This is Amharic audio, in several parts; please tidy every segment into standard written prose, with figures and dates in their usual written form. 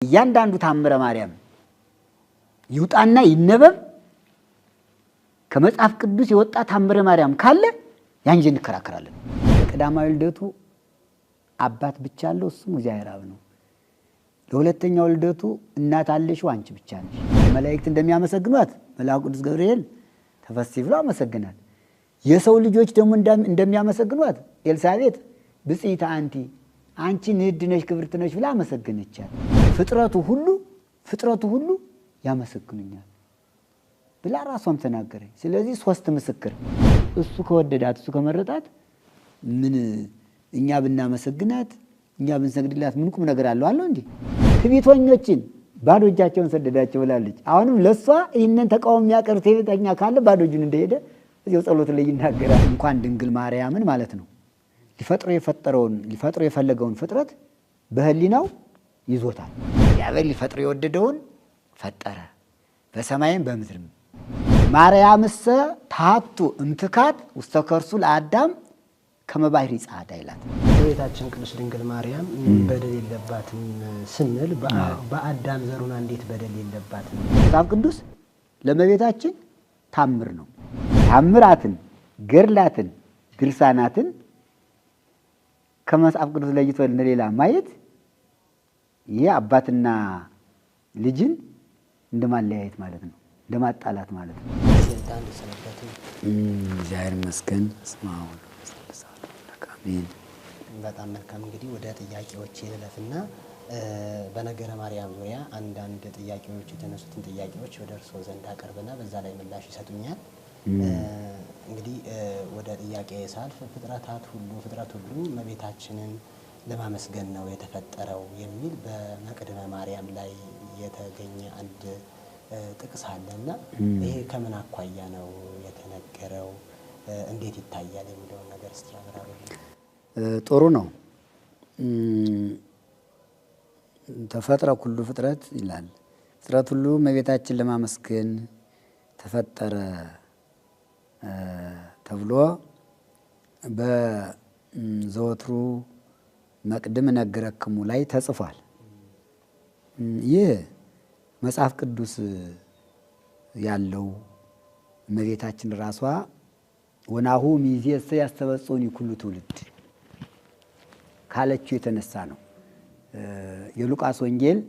እያንዳንዱ ታምረ ማርያም ይውጣና ይነበብ ከመጽሐፍ ቅዱስ የወጣ ታምረ ማርያም ካለ ያን ጀን እንከራከራለን። ቀዳማዊ ልደቱ አባት ብቻ አለው እሱም እግዚአብሔር አብ ነው። ለሁለተኛው ልደቱ እናት አለሽው አንቺ ብቻ ነሽ። መላእክት እንደሚያመሰግኗት መልአኩ ቅዱስ ገብርኤል ተፈሥሒ ብሎ አመሰግናል። የሰው ልጆች ደግሞ እንደሚያመሰግኗት ኤልሳቤጥ ብጽዕት አንቺ ንዕድ ነሽ ክብርት ነሽ ብላ አመሰገነቻት። ፍጥረቱ ሁሉ ያመሰግኑኛል ብላ ራሷም ተናገረች። ስለዚህ ሶስት ምስክር እሱ ከወደዳት እሱ ከመረጣት ምን እኛ ብናመሰግናት እኛ ብንሰግድላት ምን ቁም ነገር አለው እንዴ? ትዕቢተኞችን ባዶ እጃቸውን ሰደዳቸው ብላለች። አሁንም ለሷ ይሄንን ተቃውሞ የሚያቀርብ ትዕቢተኛ ካለ ባዶ እጁን እንደሄደ እዚያው ጸሎት ላይ ይናገራል። እንኳን ድንግል ማርያምን ማለት ነው ሊፈጥሮ የፈለገውን ፍጥረት በህሊናው ይዞታል። እግዚአብሔር ሊፈጥሮ የወደደውን ፈጠረ በሰማይም በምድርም። ማርያምሰ ታቱ እምትካት ውስተ ከርሱ ለአዳም ከመባህሪ ጻዳ ይላል። እመቤታችን ቅድስት ድንግል ማርያም በደል የለባትም ስንል በአዳም ዘሩና እንዴት በደል የለባትም? መጽሐፍ ቅዱስ ለእመቤታችን ታምር ነው። ታምራትን፣ ገድላትን፣ ድርሳናትን ከመጽሐፍ ቅዱስ ለይቶ ለሌላ ማየት ይሄ አባትና ልጅን እንደማለያየት ማለት ነው፣ እንደማጣላት ማለት ነው። እግዚአብሔር ይመስገን። በጣም መልካም። እንግዲህ ወደ ጥያቄዎች ልለፍና በነገረ ማርያም ዙሪያ አንዳንድ ጥያቄዎች የተነሱትን ጥያቄዎች ወደ እርስዎ ዘንድ አቀርብና በዛ ላይ ምላሽ ይሰጡኛል። እንግዲህ ወደ ጥያቄ ሳልፍ ፍጥረት ሁሉ እመቤታችንን ለማመስገን ነው የተፈጠረው የሚል በመቅድመ ማርያም ላይ የተገኘ አንድ ጥቅስ አለና ይሄ ከምን አኳያ ነው የተነገረው? እንዴት ይታያል የሚለውን ነገር እስቲ ያብራሩልኝ። ጥሩ ነው። ተፈጥረ ኩሉ ፍጥረት ይላል። ፍጥረት ሁሉ እመቤታችን ለማመስገን ተፈጠረ ተብሎ በዘወትሩ መቅድም ነገረክሙ ላይ ተጽፏል። ይህ መጽሐፍ ቅዱስ ያለው እመቤታችን ራሷ ወናሁ ሚዜሰ ያስተበጽኡኒ ኩሉ ትውልድ ካለችው የተነሳ ነው። የሉቃስ ወንጌል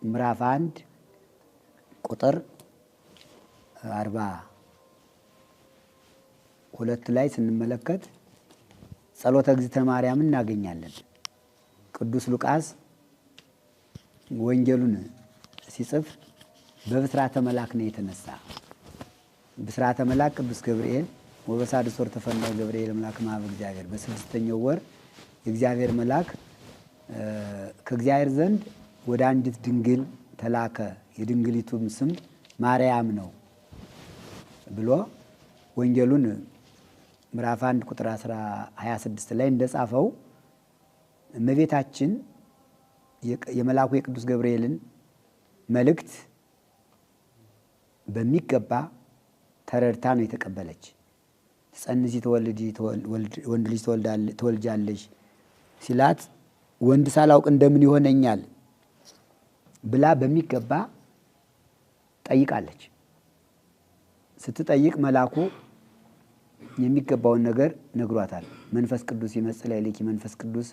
ምዕራፍ 1 ቁጥር 42 ላይ ስንመለከት ጸሎተ እግዝእትነ ማርያም እናገኛለን። ቅዱስ ሉቃስ ወንጌሉን ሲጽፍ በብስራተ መልአክ ነው የተነሳ። ብስራተ መልአክ ቅዱስ ገብርኤል ወበሳድስ ወር ተፈነወ ገብርኤል መልአክ ማኅበ እግዚአብሔር፣ በስድስተኛው ወር የእግዚአብሔር መልአክ ከእግዚአብሔር ዘንድ ወደ አንዲት ድንግል ተላከ፣ የድንግሊቱም ስም ማርያም ነው ብሎ ወንጌሉን ምዕራፍ 1 ቁጥር 26 ላይ እንደጻፈው እመቤታችን የመልአኩ የቅዱስ ገብርኤልን መልእክት በሚገባ ተረድታ ነው የተቀበለች። ትጸንሲ ወንድ ልጅ ትወልጃለሽ ሲላት ወንድ ሳላውቅ እንደምን ይሆነኛል ብላ በሚገባ ጠይቃለች። ስትጠይቅ መልአኩ የሚገባውን ነገር ነግሯታል። መንፈስ ቅዱስ ይመጽእ ላዕሌኪ፣ መንፈስ ቅዱስ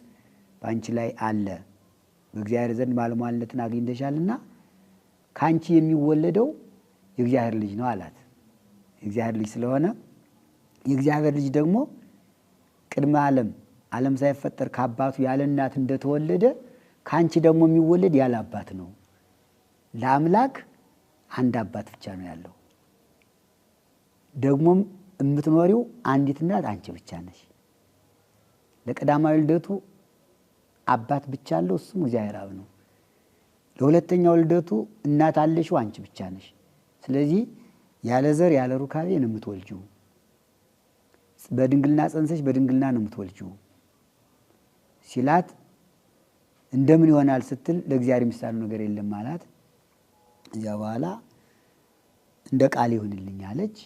በአንቺ ላይ አለ፣ በእግዚአብሔር ዘንድ ባለሟልነትን አግኝተሻልና ከአንቺ የሚወለደው የእግዚአብሔር ልጅ ነው አላት። የእግዚአብሔር ልጅ ስለሆነ የእግዚአብሔር ልጅ ደግሞ ቅድመ ዓለም ሳይፈጠር ከአባቱ ያለ እናት እንደተወለደ ከአንቺ ደግሞ የሚወለድ ያለ አባት ነው። ለአምላክ አንድ አባት ብቻ ነው ያለው። ደግሞም የምትኖሪው አንዲት እናት አንቺ ብቻ ነሽ። ለቀዳማዊ ልደቱ አባት ብቻ አለው፣ እሱም እግዚአብሔር አብ ነው። ለሁለተኛው ልደቱ እናት አለሽው አንቺ ብቻ ነሽ። ስለዚህ ያለ ዘር ያለ ሩካቤ ነው የምትወልጂው። በድንግልና ጸንሰሽ በድንግልና ነው የምትወልጂው ሲላት እንደምን ይሆናል ስትል ለእግዚአብሔር የሚሳነው ነገር የለም ማለት። እዚያ በኋላ እንደ ቃል ይሁንልኝ አለች።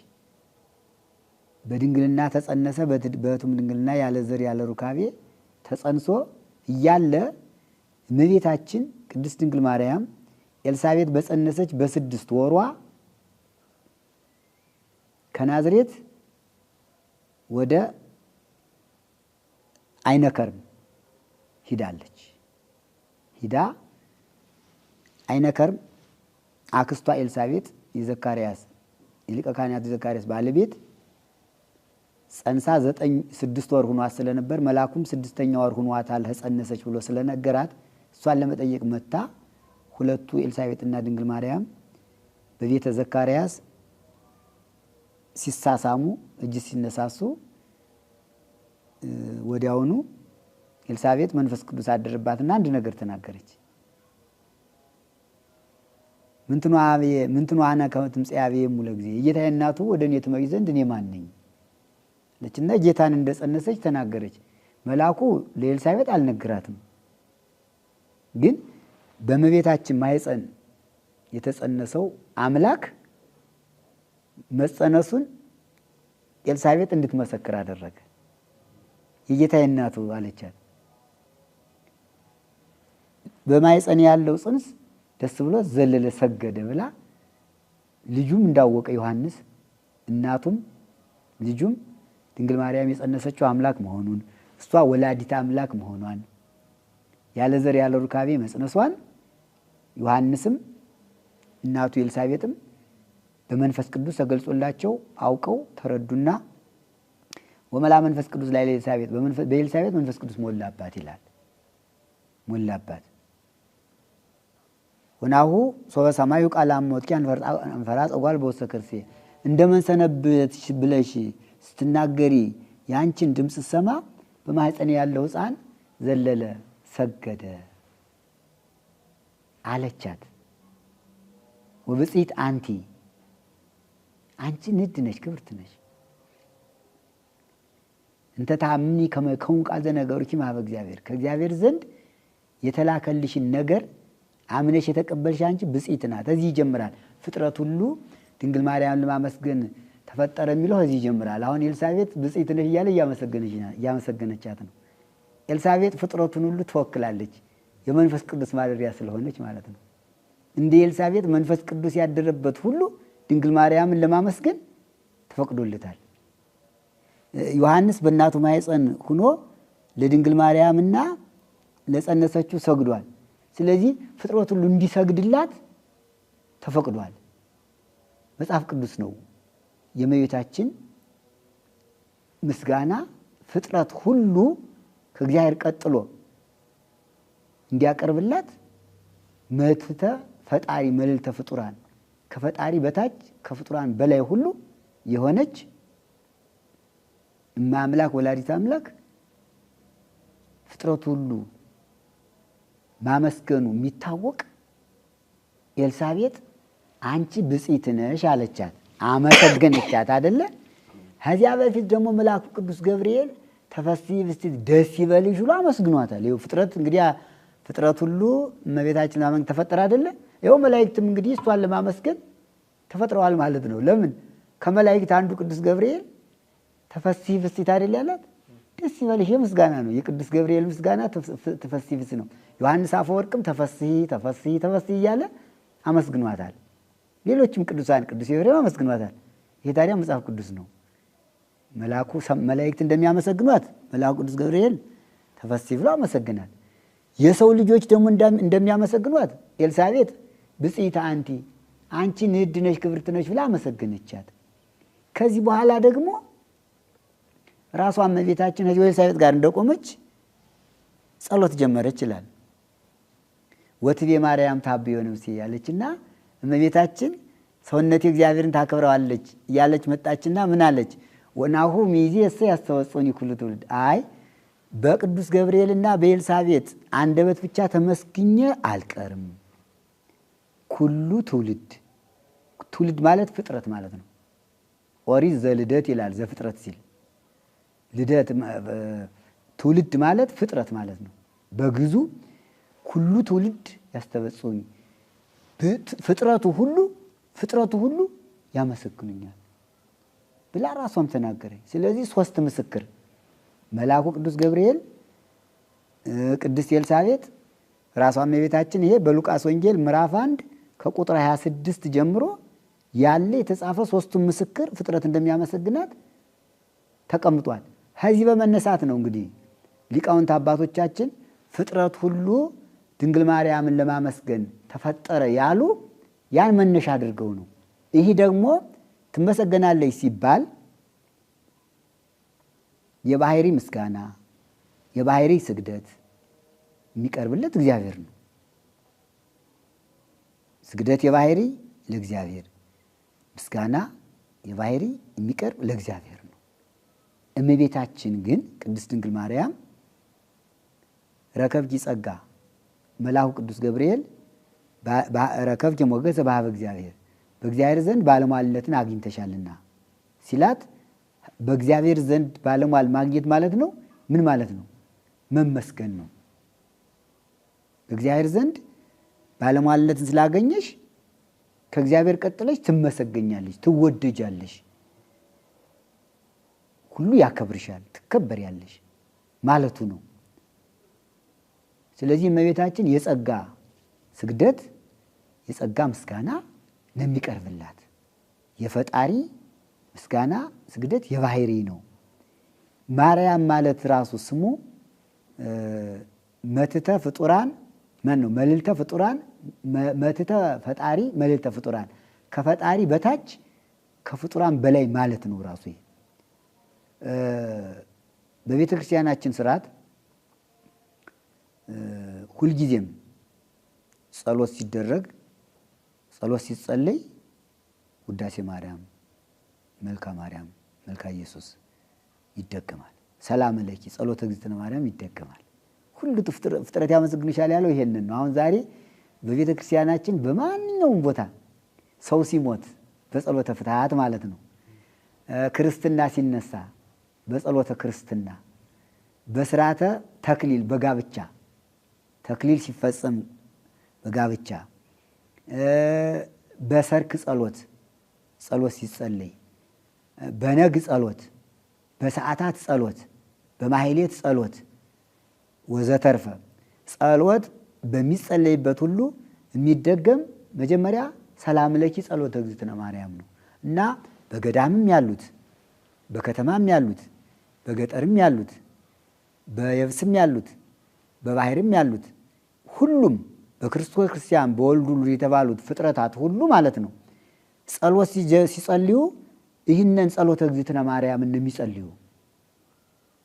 በድንግልና ተጸነሰ። በሕቱም ድንግልና ያለ ዘር ያለ ሩካቤ ተጸንሶ እያለ እመቤታችን ቅድስት ድንግል ማርያም ኤልሳቤጥ በጸነሰች በ6 ወሯ ከናዝሬት ወደ አይነከርም ሂዳለች። ሂዳ አይነከርም አክስቷ ኤልሳቤጥ የዘካርያስ የሊቀ ካህናት ዘካርያስ ባለቤት ጸንሳ 6 ወር ሆኗት ስለነበር መልአኩም 6ኛ ወር ሆኗታል ጸነሰች ብሎ ስለነገራት እሷን ለመጠየቅ መጣ። ሁለቱ ኤልሳቤጥና ድንግል ማርያም በቤተ ዘካርያስ ሲሳሳሙ እጅ ሲነሳሱ ወዲያውኑ ኤልሳቤጥ መንፈስ ቅዱስ አደረባትና አንድ ነገር ተናገረች። ምንትኑ አነ ከመትምጽያቤ ሙለ ጊዜ የጌታዬ እናቱ ወደ እኔ ትመጪ ዘንድ እኔ ማን ነኝ ለችና ጌታን እንደጸነሰች ተናገረች። መልአኩ ለኤልሳቤጥ አልነገራትም። ግን በእመቤታችን ማኅፀን የተጸነሰው አምላክ መጸነሱን ኤልሳቤጥ እንድትመሰክር አደረገ። የጌታዬ እናቱ አለቻት። በማኅፀን ያለው ጽንስ ደስ ብሎ ዘለለ ሰገደ ብላ ልጁም እንዳወቀ ዮሐንስ እናቱም ልጁም ድንግል ማርያም የጸነሰችው አምላክ መሆኑን እሷ ወላዲተ አምላክ መሆኗን ያለ ዘር ያለ ሩካቤ መጽነሷን ዮሐንስም እናቱ ኤልሳቤጥም በመንፈስ ቅዱስ ተገልጾላቸው አውቀው ተረዱና ወመላ መንፈስ ቅዱስ ላይ ለኤልሳቤጥ በኤልሳቤጥ መንፈስ ቅዱስ ሞላባት ይላል። ሞላባት ወናሁ ሶበ ሰማዩ ቃል አሞትኪ አንፈራጽ ጓል በውስተ ከርሴ እንደምን ሰነበትሽ ብለሽ ስትናገሪ ያንቺን ድምፅ ሰማ በማኅፀን ያለው ሕፃን ዘለለ ሰገደ አለቻት። ወብጽሕት አንቲ አንቺ ንድ ነሽ ክብርት ነሽ እንተ ታምኒ ከመ ቃል ዘነገሩኪ እምኀበ እግዚአብሔር ከእግዚአብሔር ዘንድ የተላከልሽን ነገር አምነሽ የተቀበልሽ አንቺ ብጽሕት ናት። እዚህ ይጀምራል ፍጥረት ሁሉ ድንግል ማርያምን ለማመስገን ተፈጠረ የሚለው እዚህ ይጀምራል። አሁን ኤልሳቤጥ ብጽሕት ነሽ እያለ እያመሰገነቻት ነው። ኤልሳቤጥ ፍጥረቱን ሁሉ ትወክላለች የመንፈስ ቅዱስ ማደሪያ ስለሆነች ማለት ነው። እንደ ኤልሳቤጥ መንፈስ ቅዱስ ያደረበት ሁሉ ድንግል ማርያምን ለማመስገን ተፈቅዶለታል። ዮሐንስ በእናቱ ማኅፀን ሆኖ ለድንግል ማርያምና ለጸነሰችው ሰግዷል። ስለዚህ ፍጥረት ሁሉ እንዲሰግድላት ተፈቅዷል። መጽሐፍ ቅዱስ ነው የእመቤታችን ምስጋና ፍጥረት ሁሉ ከእግዚአብሔር ቀጥሎ እንዲያቀርብላት መትሕተ ፈጣሪ መልዕልተ ፍጡራን ከፈጣሪ በታች ከፍጡራን በላይ ሁሉ የሆነች እመ አምላክ ወላዲተ አምላክ ፍጥረት ሁሉ ማመስገኑ የሚታወቅ ኤልሳቤጥ አንቺ ብጽሕት ነሽ አለቻት፣ አመሰገነቻት አይደለ? ከዚያ በፊት ደግሞ መልአኩ ቅዱስ ገብርኤል ተፈሥሒ ብእሲት ደስ ይበልሽ ብሎ አመስግኗታል። ይኸው ፍጥረት እንግዲህ ፍጥረት ሁሉ እመቤታችን ለማመስገን ተፈጠረ አይደለ? ይኸው መላእክትም እንግዲህ እሷን ለማመስገን ተፈጥረዋል ማለት ነው። ለምን? ከመላእክት አንዱ ቅዱስ ገብርኤል ተፈሥሒ ብእሲት አይደል ያላት? ደስ ይበልሽ የምስጋና ነው። የቅዱስ ገብርኤል ምስጋና ተፈሥሒ ብእሲት ነው። ዮሐንስ አፈወርቅም ተፈሥሒ ተፈሥሒ ተፈሥሒ እያለ አመስግኗታል። ሌሎችም ቅዱሳን ቅዱስ ኤፍሬም አመስግኗታል። ይሄ ታዲያ መጽሐፍ ቅዱስ ነው። መልአኩ መላእክት እንደሚያመሰግኗት መልአኩ ቅዱስ ገብርኤል ተፈሥሒ ብሎ አመሰግናል። የሰው ልጆች ደግሞ እንደሚያመሰግኗት ኤልሳቤጥ ብጽሕት አንቲ አንቺ ንዕድ ነሽ ክብርት ነሽ ብላ አመሰገነቻት። ከዚህ በኋላ ደግሞ ራሷ እመቤታችን ከዚህ ኤልሳቤጥ ጋር እንደቆመች ጸሎት ጀመረች ይላል። ወትቤ ማርያም ታብዮ ነፍሴ ያለችና እመቤታችን ሰውነቴ እግዚአብሔርን ታከብረዋለች እያለች መጣችና ምን አለች? ወናሁ ሚእዜሰ ያስተወጽኦኒ ኩሉ ትውልድ። አይ በቅዱስ ገብርኤልና በኤልሳቤጥ አንደበት ብቻ ተመስግኜ አልቀርም። ኩሉ ትውልድ፣ ትውልድ ማለት ፍጥረት ማለት ነው። ኦሪት ዘልደት ይላል ዘፍጥረት ሲል ልደት ትውልድ ማለት ፍጥረት ማለት ነው። በግዙ ኩሉ ትውልድ ያስተበጽኦኒ ፍጥረቱ ሁሉ ያመሰግኑኛል ብላ ራሷም ተናገረች። ስለዚህ 3 ምስክር መልአኩ ቅዱስ ገብርኤል፣ ቅድስት ኤልሳቤጥ፣ ራሷ እመቤታችን ይሄ በሉቃስ ወንጌል ምዕራፍ 1 ከቁጥር 26 ጀምሮ ያለ የተጻፈ ሶስቱም ምስክር ፍጥረት እንደሚያመሰግናት ተቀምጧል። ከዚህ በመነሳት ነው እንግዲህ ሊቃውንት አባቶቻችን ፍጥረት ሁሉ ድንግል ማርያምን ለማመስገን ተፈጠረ ያሉ ያን መነሻ አድርገው ነው። ይህ ደግሞ ትመሰገናለች ሲባል የባህሪ ምስጋና የባህሪ ስግደት የሚቀርብለት እግዚአብሔር ነው። ስግደት የባህሪ ለእግዚአብሔር፣ ምስጋና የባህሪ የሚቀርብ ለእግዚአብሔር ነው። እመቤታችን ግን ቅድስት ድንግል ማርያም ረከብኪ ጸጋ መልአኩ ቅዱስ ገብርኤል ረከብኪ ሞገሰ በኀበ እግዚአብሔር በእግዚአብሔር ዘንድ ባለሟልነትን አግኝተሻልና ሲላት በእግዚአብሔር ዘንድ ባለሟል ማግኘት ማለት ነው። ምን ማለት ነው? መመስገን ነው። በእግዚአብሔር ዘንድ ባለሟልነትን ስላገኘሽ ከእግዚአብሔር ቀጥለሽ ትመሰገኛለሽ፣ ትወደጃለሽ፣ ሁሉ ያከብርሻል፣ ትከበሪያለሽ ማለቱ ነው። ስለዚህ እመቤታችን የጸጋ ስግደት የጸጋ ምስጋና ነው የሚቀርብላት። የፈጣሪ ምስጋና ስግደት የባህሪ ነው። ማርያም ማለት ራሱ ስሙ መትተ ፍጡራን ነው። መልዕልተ ፍጡራን መትተ ፈጣሪ መልዕልተ ፍጡራን ከፈጣሪ በታች ከፍጡራን በላይ ማለት ነው። ራሱ በቤተ ክርስቲያናችን ስርዓት ሁልጊዜም ጸሎት ሲደረግ ጸሎት ሲጸለይ ውዳሴ ማርያም፣ መልካ ማርያም፣ መልካ ኢየሱስ ይደገማል። ሰላም ለኪ ጸሎተ እግዝእትነ ማርያም ይደገማል። ሁሉ ፍጥረት ያመሰግንሻል ያለው ይሄንን ነው። አሁን ዛሬ በቤተ ክርስቲያናችን በማንኛውም ቦታ ሰው ሲሞት በጸሎተ ፍትሐት ማለት ነው፣ ክርስትና ሲነሳ በጸሎተ ክርስትና፣ በስርዓተ ተክሊል በጋብቻ ተክሊል ሲፈጸም በጋብቻ፣ በሰርክ ጸሎት ሲጸለይ፣ በነግ ጸሎት፣ በሰዓታት ጸሎት፣ በማህሌት ጸሎት ወዘተርፈ ጸሎት በሚጸለይበት ሁሉ የሚደገም መጀመሪያ ሰላም ለኪ ጸሎተ እግዝእትነ ማርያም ነው እና በገዳምም ያሉት በከተማም ያሉት በገጠርም ያሉት በየብስም ያሉት በባህርም ያሉት ሁሉም በክርስቶስ ክርስቲያን በወልድ ውሉድ የተባሉት ፍጥረታት ሁሉ ማለት ነው ጸሎት ሲጸልዩ ይህንን ጸሎተ እግዝእትነ ማርያም እንደሚጸልዩ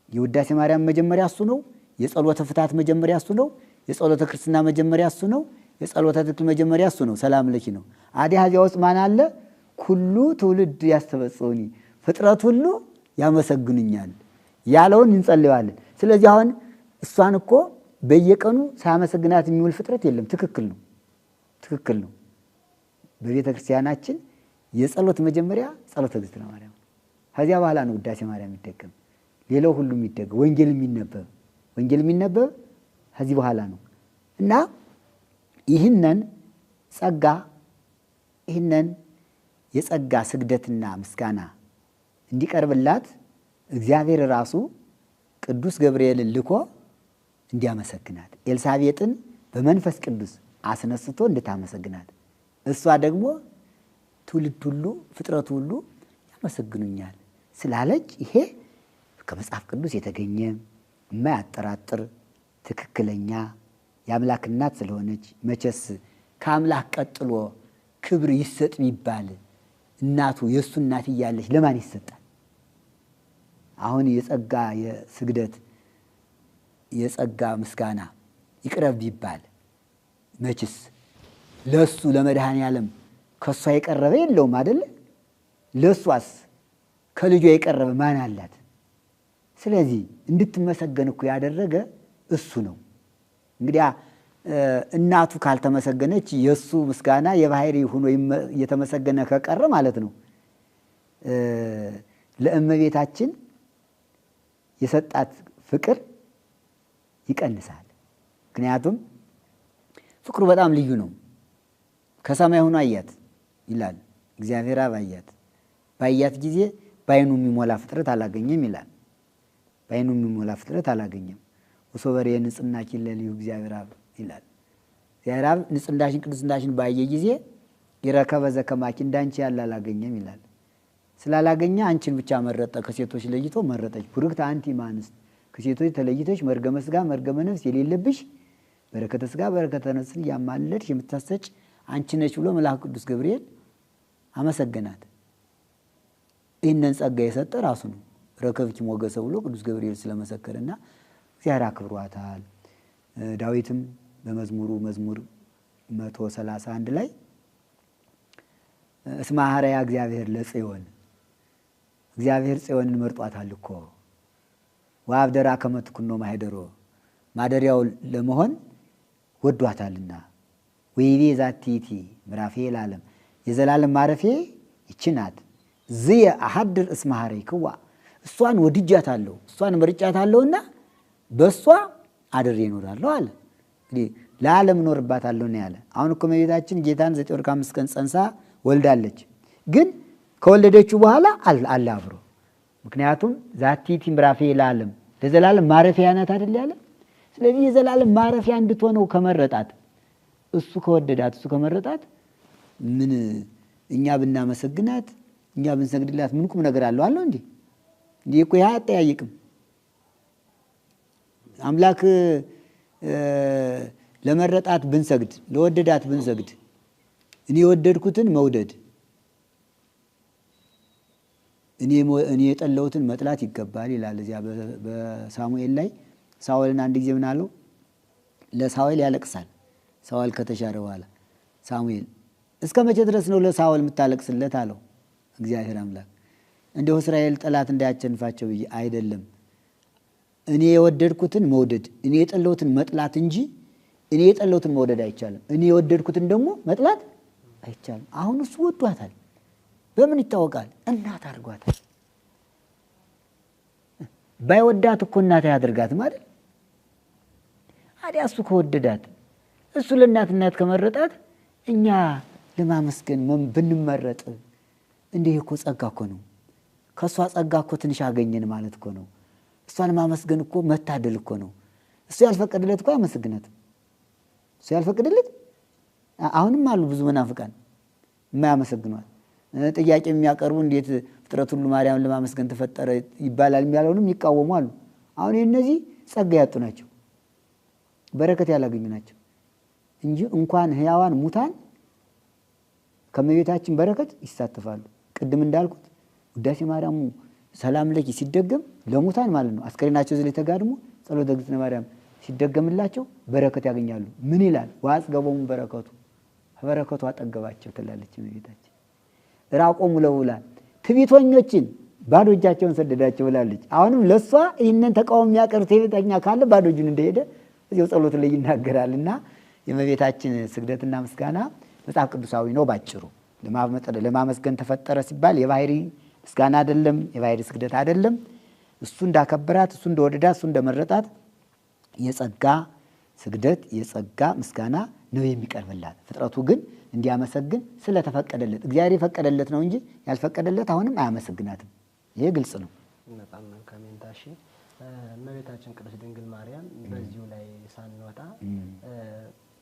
የውዳሴ ማርያም መጀመሪያ እሱ ነው። የጸሎተ ፍትሐት መጀመሪያ እሱ ነው። የጸሎተ ክርስትና መጀመሪያ እሱ ነው። የጸሎተ ተክሊል መጀመሪያ እሱ ነው። ሰላም ለኪ ነው። አዲያ ሀዚያ ውስጥ ማን አለ? ኩሉ ትውልድ ያስተበጽውኒ ፍጥረት ሁሉ ያመሰግኑኛል ያለውን እንጸልያለን። ስለዚህ አሁን እሷን እኮ በየቀኑ ሳያመሰግናት የሚውል ፍጥረት የለም። ትክክል ነው፣ ትክክል ነው። በቤተ ክርስቲያናችን የጸሎት መጀመሪያ ጸሎተ እግዝእትነ ማርያም፣ ከዚያ በኋላ ነው ውዳሴ ማርያም የሚደገም፣ ሌላው ሁሉ የሚደገም፣ ወንጌል የሚነበብ ከዚህ በኋላ ነው እና ይህንን ጸጋ ይህንን የጸጋ ስግደትና ምስጋና እንዲቀርብላት እግዚአብሔር ራሱ ቅዱስ ገብርኤልን ልኮ እንዲያመሰግናት ኤልሳቤጥን በመንፈስ ቅዱስ አስነስቶ እንድታመሰግናት እሷ ደግሞ ትውልድ ሁሉ ፍጥረቱ ሁሉ ያመሰግኑኛል ስላለች ይሄ ከመጽሐፍ ቅዱስ የተገኘ የማያጠራጥር ትክክለኛ የአምላክ እናት ስለሆነች መቼስ ከአምላክ ቀጥሎ ክብር ይሰጥ ቢባል እናቱ የእሱ እናት እያለች ለማን ይሰጣል? አሁን የጸጋ የስግደት የጸጋ ምስጋና ይቅረብ ቢባል መቼስ ለሱ ለመድኃኔ ዓለም ከሷ የቀረበ የለውም አይደለ? ለሷስ ከልጇ የቀረበ ማን አላት? ስለዚህ እንድትመሰገን እኮ ያደረገ እሱ ነው። እንግዲያ እናቱ ካልተመሰገነች የእሱ ምስጋና የባህሪ ሆኖ እየተመሰገነ ከቀረ ማለት ነው ለእመቤታችን የሰጣት ፍቅር ይቀንሳል። ምክንያቱም ፍቅሩ በጣም ልዩ ነው። ከሰማይ ሆኖ አያት ይላል እግዚአብሔር አብ አያት። ባያት ጊዜ በዓይኑ የሚሞላ ፍጥረት አላገኘም ይላል። በዓይኑ የሚሞላ ፍጥረት አላገኘም። ወሶበሬ ንጽሕናኪ ለልዩ እግዚአብሔር አብ ይላል እግዚአብሔር አብ ንጽሕናሽን ቅድስናሽን ባየ ጊዜ ይረከበ ዘከማኪ እንዳንቺ ያለ አላገኘም ይላል። ስላላገኘ አንቺን ብቻ መረጠ፣ ከሴቶች ለይቶ መረጠች። ቡርክት አንቲ እምአንስት፣ ከሴቶች ተለይተሽ መርገመ ሥጋ መርገመ ነፍስ የሌለብሽ በረከተ ሥጋ በረከተ ነፍስን ያማለድሽ የምታሰጭ አንቺ ነች ብሎ መልአክ ቅዱስ ገብርኤል አመሰገናት። ይህንን ጸጋ የሰጠ ራሱ ነው። ረከብኪ ሞገሰ ብሎ ቅዱስ ገብርኤል ስለመሰከረና እግዚአብሔር አክብሯታል። ዳዊትም በመዝሙሩ መዝሙር 131 ላይ እስመ ኀረያ እግዚአብሔር ለጽዮን፣ እግዚአብሔር ጽዮንን መርጧታል እኮ ወአብደራ ከመ ትኩኖ ማኅደሮ፣ ማደሪያው ለመሆን ወዷታልና። ወይቤ ዛቲ ይእቲ ምዕራፌ ለዓለም፣ የዘላለም ማረፌ ይቺ ናት። ዝየ አሐድር እስመ ኀረይክዋ፣ እሷን ወድጃታለሁ እሷን መርጫታለሁና በእሷ አድሬ እኖራለሁ አለ። እንግዲህ ለዓለም እኖርባታለሁ ነው ያለ። አሁን እኮ እመቤታችን ጌታን 9 ወር ከ5 ቀን ጸንሳ ወልዳለች። ግን ከወለደችው በኋላ አለ አብሮ። ምክንያቱም ዛቲ ይእቲ ምዕራፌ ለዓለም፣ ለዘላለም ማረፊያ ናት አይደል ያለ። ስለዚህ የዘላለም ማረፊያ እንድትሆነው ከመረጣት፣ እሱ ከወደዳት፣ እሱ ከመረጣት ምን እኛ ብናመሰግናት እኛ ብንሰግድላት ምን ቁም ነገር አለው አለው እንዴ? እንዲህ እኮ ያ አጠያይቅም። አምላክ ለመረጣት ብንሰግድ፣ ለወደዳት ብንሰግድ፣ እኔ የወደድኩትን መውደድ፣ እኔ የጠለሁትን መጥላት ይገባል ይላል። እዚያ በሳሙኤል ላይ ሳኦልን አንድ ጊዜ ምን አለው? ለሳኦል ያለቅሳል። ሳኦል ከተሻረ በኋላ ሳሙኤል እስከ መቼ ድረስ ነው ለሳኦል የምታለቅስለት አለው። እግዚአብሔር አምላክ እንደው እስራኤል ጠላት እንዳያቸንፋቸው ብዬ አይደለም፣ እኔ የወደድኩትን መውደድ እኔ የጠለሁትን መጥላት እንጂ እኔ የጠለሁትን መውደድ አይቻልም። እኔ የወደድኩትን ደግሞ መጥላት አይቻልም። አሁን እሱ ወዷታል። በምን ይታወቃል? እናት አድርጓታል። ባይወዳት እኮ እናት አያደርጋትም አይደል? ታዲያ እሱ ከወደዳት፣ እሱ ለእናትነት ከመረጣት እኛ ለማመስገን ብንመረጥ እንዲህ እኮ ጸጋ እኮ ነው። ከእሷ ጸጋ እኮ ትንሽ አገኘን ማለት እኮ ነው። እሷን ማመስገን እኮ መታደል እኮ ነው። እሱ ያልፈቀደለት እኮ አያመሰግናትም። እሱ ያልፈቀደለት አሁንም አሉ ብዙ መናፍቃን የማያመሰግኗት፣ ጥያቄ የሚያቀርቡ እንዴት ፍጥረት ሁሉ ማርያምን ለማመስገን ተፈጠረ ይባላል የሚያለውንም ይቃወሙ አሉ። አሁን እነዚህ ጸጋ ያጡ ናቸው፣ በረከት ያላገኙ ናቸው እንጂ እንኳን ሕያዋን ሙታን ከእመቤታችን በረከት ይሳተፋሉ። ቅድም እንዳልኩት ውዳሴ ማርያሙ ሰላም ለኪ ሲደገም ለሙታን ማለት ነው። አስከሬናቸው እዚህ ላይ ተጋድሞ ጸሎተ እግዝእትነ ማርያም ሲደገምላቸው በረከት ያገኛሉ። ምን ይላል? ወአጽገቦሙ በረከቱ፣ በረከቱ አጠገባቸው ትላለች እመቤታችን። ራቆሙ ለውላን፣ ትዕቢተኞችን ባዶ እጃቸውን ሰደዳቸው ብላለች። አሁንም ለእሷ ይህንን ተቃውሞ የሚያቀርብ ትዕቢተኛ ካለ ባዶ እጁን እንደሄደ እዚያው ጸሎት ላይ ይናገራልና የእመቤታችን ስግደትና ምስጋና መጽሐፍ ቅዱሳዊ ነው። ባጭሩ ለማመስገን ተፈጠረ ሲባል የባህሪ ምስጋና አይደለም፣ የባህሪ ስግደት አይደለም። እሱ እንዳከበራት፣ እሱ እንደወደዳት፣ እሱ እንደመረጣት የጸጋ ስግደት የጸጋ ምስጋና ነው የሚቀርብላት። ፍጥረቱ ግን እንዲያመሰግን ስለተፈቀደለት፣ እግዚአብሔር የፈቀደለት ነው እንጂ ያልፈቀደለት አሁንም አያመሰግናትም። ይሄ ግልጽ ነው። በጣም መልካም ታሺ። እመቤታችን ቅድስት ድንግል ማርያም በዚሁ ላይ ሳንወጣ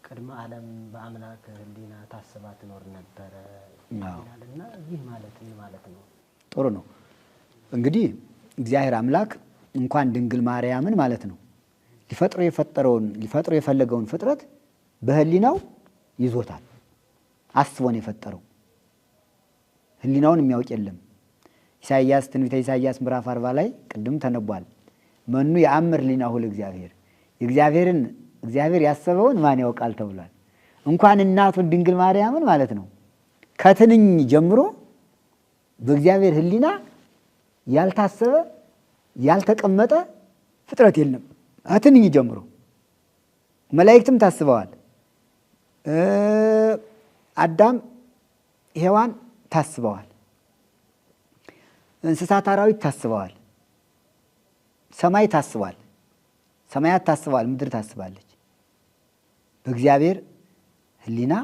ቅድመ ዓለም በአምላክ ሕሊና ታስባ ትኖር ነበረ ይላልና ይህ ማለት ምን ማለት ነው? ጥሩ ነው። እንግዲህ እግዚአብሔር አምላክ እንኳን ድንግል ማርያምን ማለት ነው ሊፈጥሮ የፈለገውን ፍጥረት በሕሊናው ይዞታል። አስቦ ነው የፈጠረው። ሕሊናውን የሚያውቅ የለም። ኢሳይያስ ትንቢተ ኢሳይያስ ምዕራፍ 40 ላይ ቅድም ተነቧል። መኑ የአምር ሕሊናሁ ለእግዚአብሔር፣ እግዚአብሔር ያሰበውን ማን ያውቃል ተብሏል። እንኳን እናቱን ድንግል ማርያምን ማለት ነው ከትንኝ ጀምሮ በእግዚአብሔር ሕሊና ያልታሰበ ያልተቀመጠ ፍጥረት የለም። ከትንኝ ጀምሮ መላእክትም ታስበዋል። አዳም ሔዋን ታስበዋል። እንስሳት አራዊት ታስበዋል። ሰማይ ታስቧል። ሰማያት ታስበዋል። ምድር ታስባለች። በእግዚአብሔር ሕሊና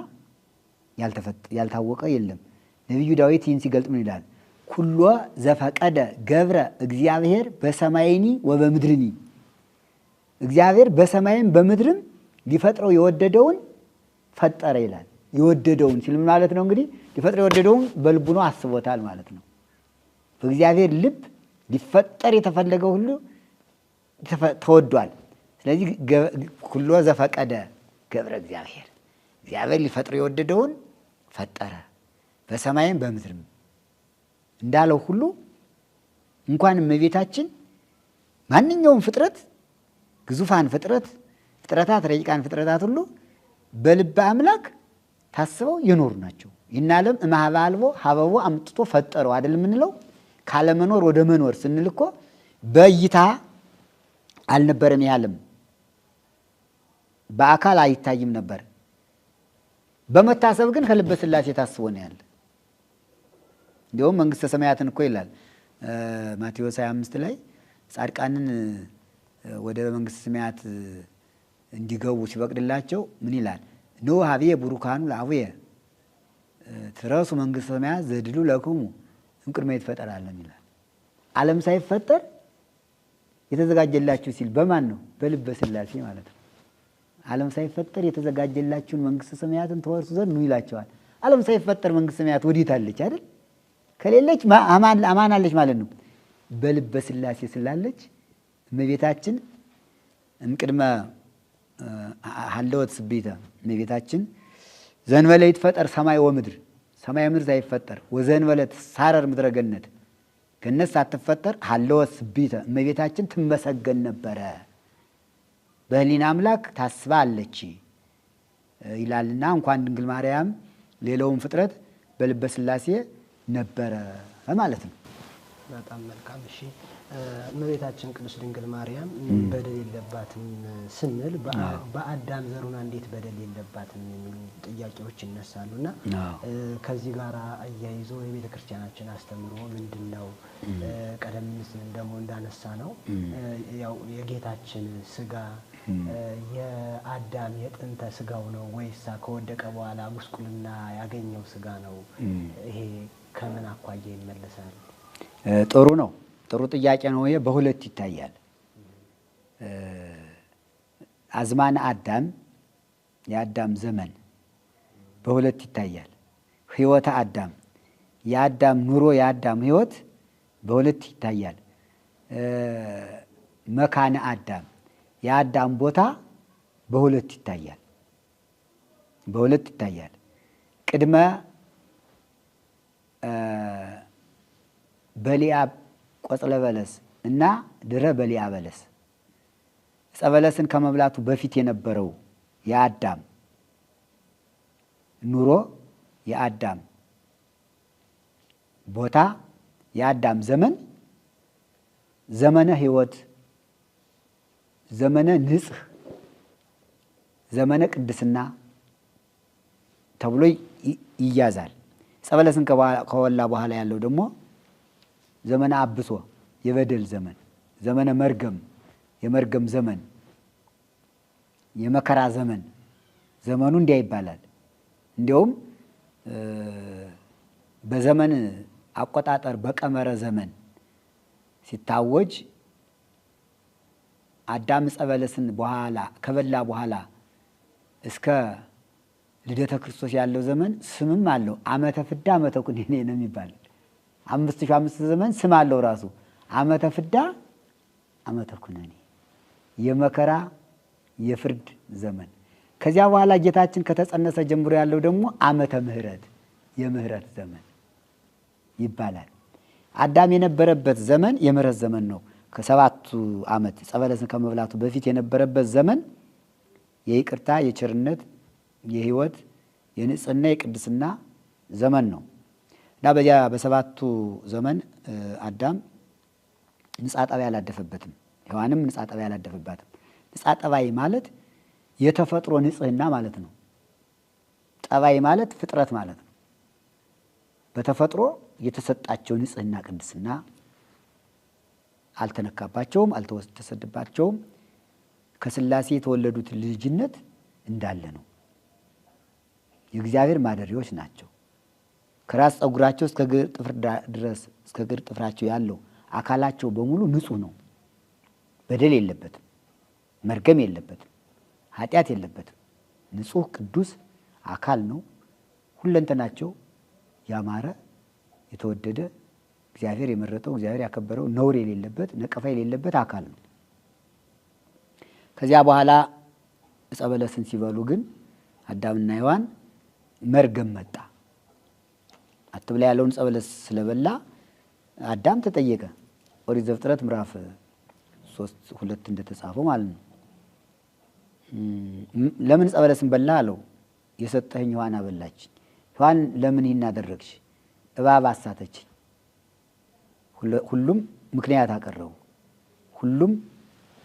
ያልታወቀ የለም። ነቢዩ ዳዊት ይህን ሲገልጥ ምን ይላል? ኩሎ ዘፈቀደ ገብረ እግዚአብሔር በሰማይኒ ወበምድርኒ፣ እግዚአብሔር በሰማይም በምድርም ሊፈጥረው የወደደውን ፈጠረ ይላል። የወደደውን ሲል ማለት ነው እንግዲህ ሊፈጥር የወደደውን በልቡ ነው አስቦታል ማለት ነው። በእግዚአብሔር ልብ ሊፈጠር የተፈለገው ሁሉ ተወዷል። ስለዚህ ኩሎ ዘፈቀደ ገብረ እግዚአብሔር፣ እግዚአብሔር ሊፈጥር የወደደውን ፈጠረ በሰማይም በምድርም እንዳለው ሁሉ እንኳን እመቤታችን ማንኛውም ፍጥረት ግዙፋን ፍጥረታት ረቂቃን ፍጥረታት ሁሉ በልበ አምላክ ታስበው የኖሩ ናቸው። ይህን ዓለም እምኀበ አልቦ ሀበቦ አምጥቶ ፈጠረው አይደል የምንለው? ካለመኖር ወደ መኖር ስንል እኮ በእይታ አልነበረም። ይህ ዓለም በአካል አይታይም ነበር። በመታሰብ ግን ከልበ ሥላሴ ታስቦ ነው ያለ። እንዲሁም መንግሥተ ሰማያትን እኮ ይላል ማቴዎስ 25 ላይ ጻድቃንን ወደ መንግሥተ ሰማያት እንዲገቡ ሲፈቅድላቸው ምን ይላል? ኖ ሀብየ ቡሩካኑ ለአቡየ ትረሱ መንግሥተ ሰማያት ዘድሉ ለክሙ እምቅድመ ይትፈጠር ዓለም ይላል። ዓለም ሳይፈጠር የተዘጋጀላችሁ ሲል በማን ነው? በልበ ሥላሴ ማለት ነው። ዓለም ሳይፈጠር የተዘጋጀላችሁን መንግሥተ ሰማያትን ተወርሱ ዘንድ ኑ ይላቸዋል። ዓለም ሳይፈጠር መንግሥተ ሰማያት ወዴት አለች አይደል? ከሌለች አማን አለች ማለት ነው። በልበ ሥላሴ ስላለች እመቤታችን እምቅድመ ሀለወት ስቤተ እመቤታችን ዘእንበለ ይትፈጠር ሰማይ ወምድር፣ ሰማይ ምድር ሳይፈጠር ወዘእንበለ ትሳረር ምድረ ገነት፣ ገነት ሳትፈጠር ሀለወት ስቤተ እመቤታችን ትመሰገን ነበረ። በህሊና አምላክ ታስባ አለች ይላልና እንኳን ድንግል ማርያም ሌላውን ፍጥረት በልበ ሥላሴ ነበረ ማለት ነው። በጣም መልካም። እሺ እመቤታችን ቅድስት ድንግል ማርያም በደል የለባትም ስንል በአዳም ዘሩና እንዴት በደል የለባትም የሚሉ ጥያቄዎች ይነሳሉ እና ከዚህ ጋር አያይዞ የቤተ ክርስቲያናችን አስተምሮ ምንድን ነው? ቀደም ሲል ደግሞ እንዳነሳ ነው ያው የጌታችን ስጋ የአዳም የጥንተ ስጋው ነው ወይሳ ከወደቀ በኋላ ጉስቁልና ያገኘው ስጋ ነው? ይሄ ከምን አኳያ ይመለሳል? ጥሩ ነው። ጥሩ ጥያቄ ነው። ይሄ በሁለት ይታያል። አዝማነ አዳም የአዳም ዘመን በሁለት ይታያል። ሕይወተ አዳም የአዳም ኑሮ የአዳም ሕይወት በሁለት ይታያል። መካነ አዳም የአዳም ቦታ በሁለት ይታያል። በሁለት ይታያል። ቅድመ በሊያ ቆጽለ በለስ እና ድረ በሊያ በለስ ዕፀ በለስን ከመብላቱ በፊት የነበረው የአዳም ኑሮ የአዳም ቦታ የአዳም ዘመን ዘመነ ሕይወት፣ ዘመነ ንጽሕ፣ ዘመነ ቅድስና ተብሎ ይያዛል። ዕፀ በለስን ከበላ በኋላ ያለው ደግሞ ዘመነ አብሶ የበደል ዘመን፣ ዘመነ መርገም የመርገም ዘመን፣ የመከራ ዘመን ዘመኑ እንዲያ ይባላል። እንዲያውም በዘመን አቆጣጠር በቀመረ ዘመን ሲታወጅ አዳም ዕፀ በለስን በኋላ ከበላ በኋላ እስከ ልደተ ክርስቶስ ያለው ዘመን ስምም አለው። ዓመተ ፍዳ ዓመተ ኩነኔ ነው የሚባል 5500 ዘመን ስም አለው ራሱ። ዓመተ ፍዳ ዓመተ ኩነኔ የመከራ የፍርድ ዘመን። ከዚያ በኋላ ጌታችን ከተጸነሰ ጀምሮ ያለው ደግሞ ዓመተ ምሕረት የምህረት ዘመን ይባላል። አዳም የነበረበት ዘመን የምህረት ዘመን ነው። ከ7 ዓመት ዕፀ በለስን ከመብላቱ በፊት የነበረበት ዘመን የይቅርታ፣ የቸርነት፣ የሕይወት፣ የንጽህና፣ የቅድስና ዘመን ነው እና በዚያ በ7ቱ ዘመን አዳም ንጻ ጠባይ አላደፈበትም። ሔዋንም ንጻ ጠባይ አላደፈባትም። ንጻ ጠባይ ማለት የተፈጥሮ ንጽህና ማለት ነው። ጠባይ ማለት ፍጥረት ማለት ነው። በተፈጥሮ የተሰጣቸው ንጽህና፣ ቅድስና አልተነካባቸውም፣ አልተወሰደባቸውም። ከሥላሴ የተወለዱት ልጅነት እንዳለ ነው። የእግዚአብሔር ማደሪያዎች ናቸው። ከራስ ፀጉራቸው እስከ እግር ጥፍር ድረስ እስከ እግር ጥፍራቸው ያለው አካላቸው በሙሉ ንጹህ ነው። በደል የለበትም፣ መርገም የለበትም፣ ኃጢአት የለበትም። ንጹህ ቅዱስ አካል ነው። ሁለንተናቸው ያማረ የተወደደ እግዚአብሔር የመረጠው እግዚአብሔር ያከበረው ነውር የሌለበት ነቀፋ የሌለበት አካል ነው። ከዚያ በኋላ ዕፀ በለስን ሲበሉ ግን አዳምና ሔዋን መርገም መጣ። አትብላ ያለውን ዕፀ በለስ ስለበላ አዳም ተጠየቀ። ኦሪት ዘፍጥረት ምዕራፍ 3:2 እንደተጻፈው ማለት ነው። ለምን ዕፀ በለስን በላ አለው። የሰጠኸኝ ሔዋን አበላችኝ። ሔዋን ለምን ይህን አደረግሽ? እባብ አሳተችኝ። ሁሉም ምክንያት አቀረቡ። ሁሉም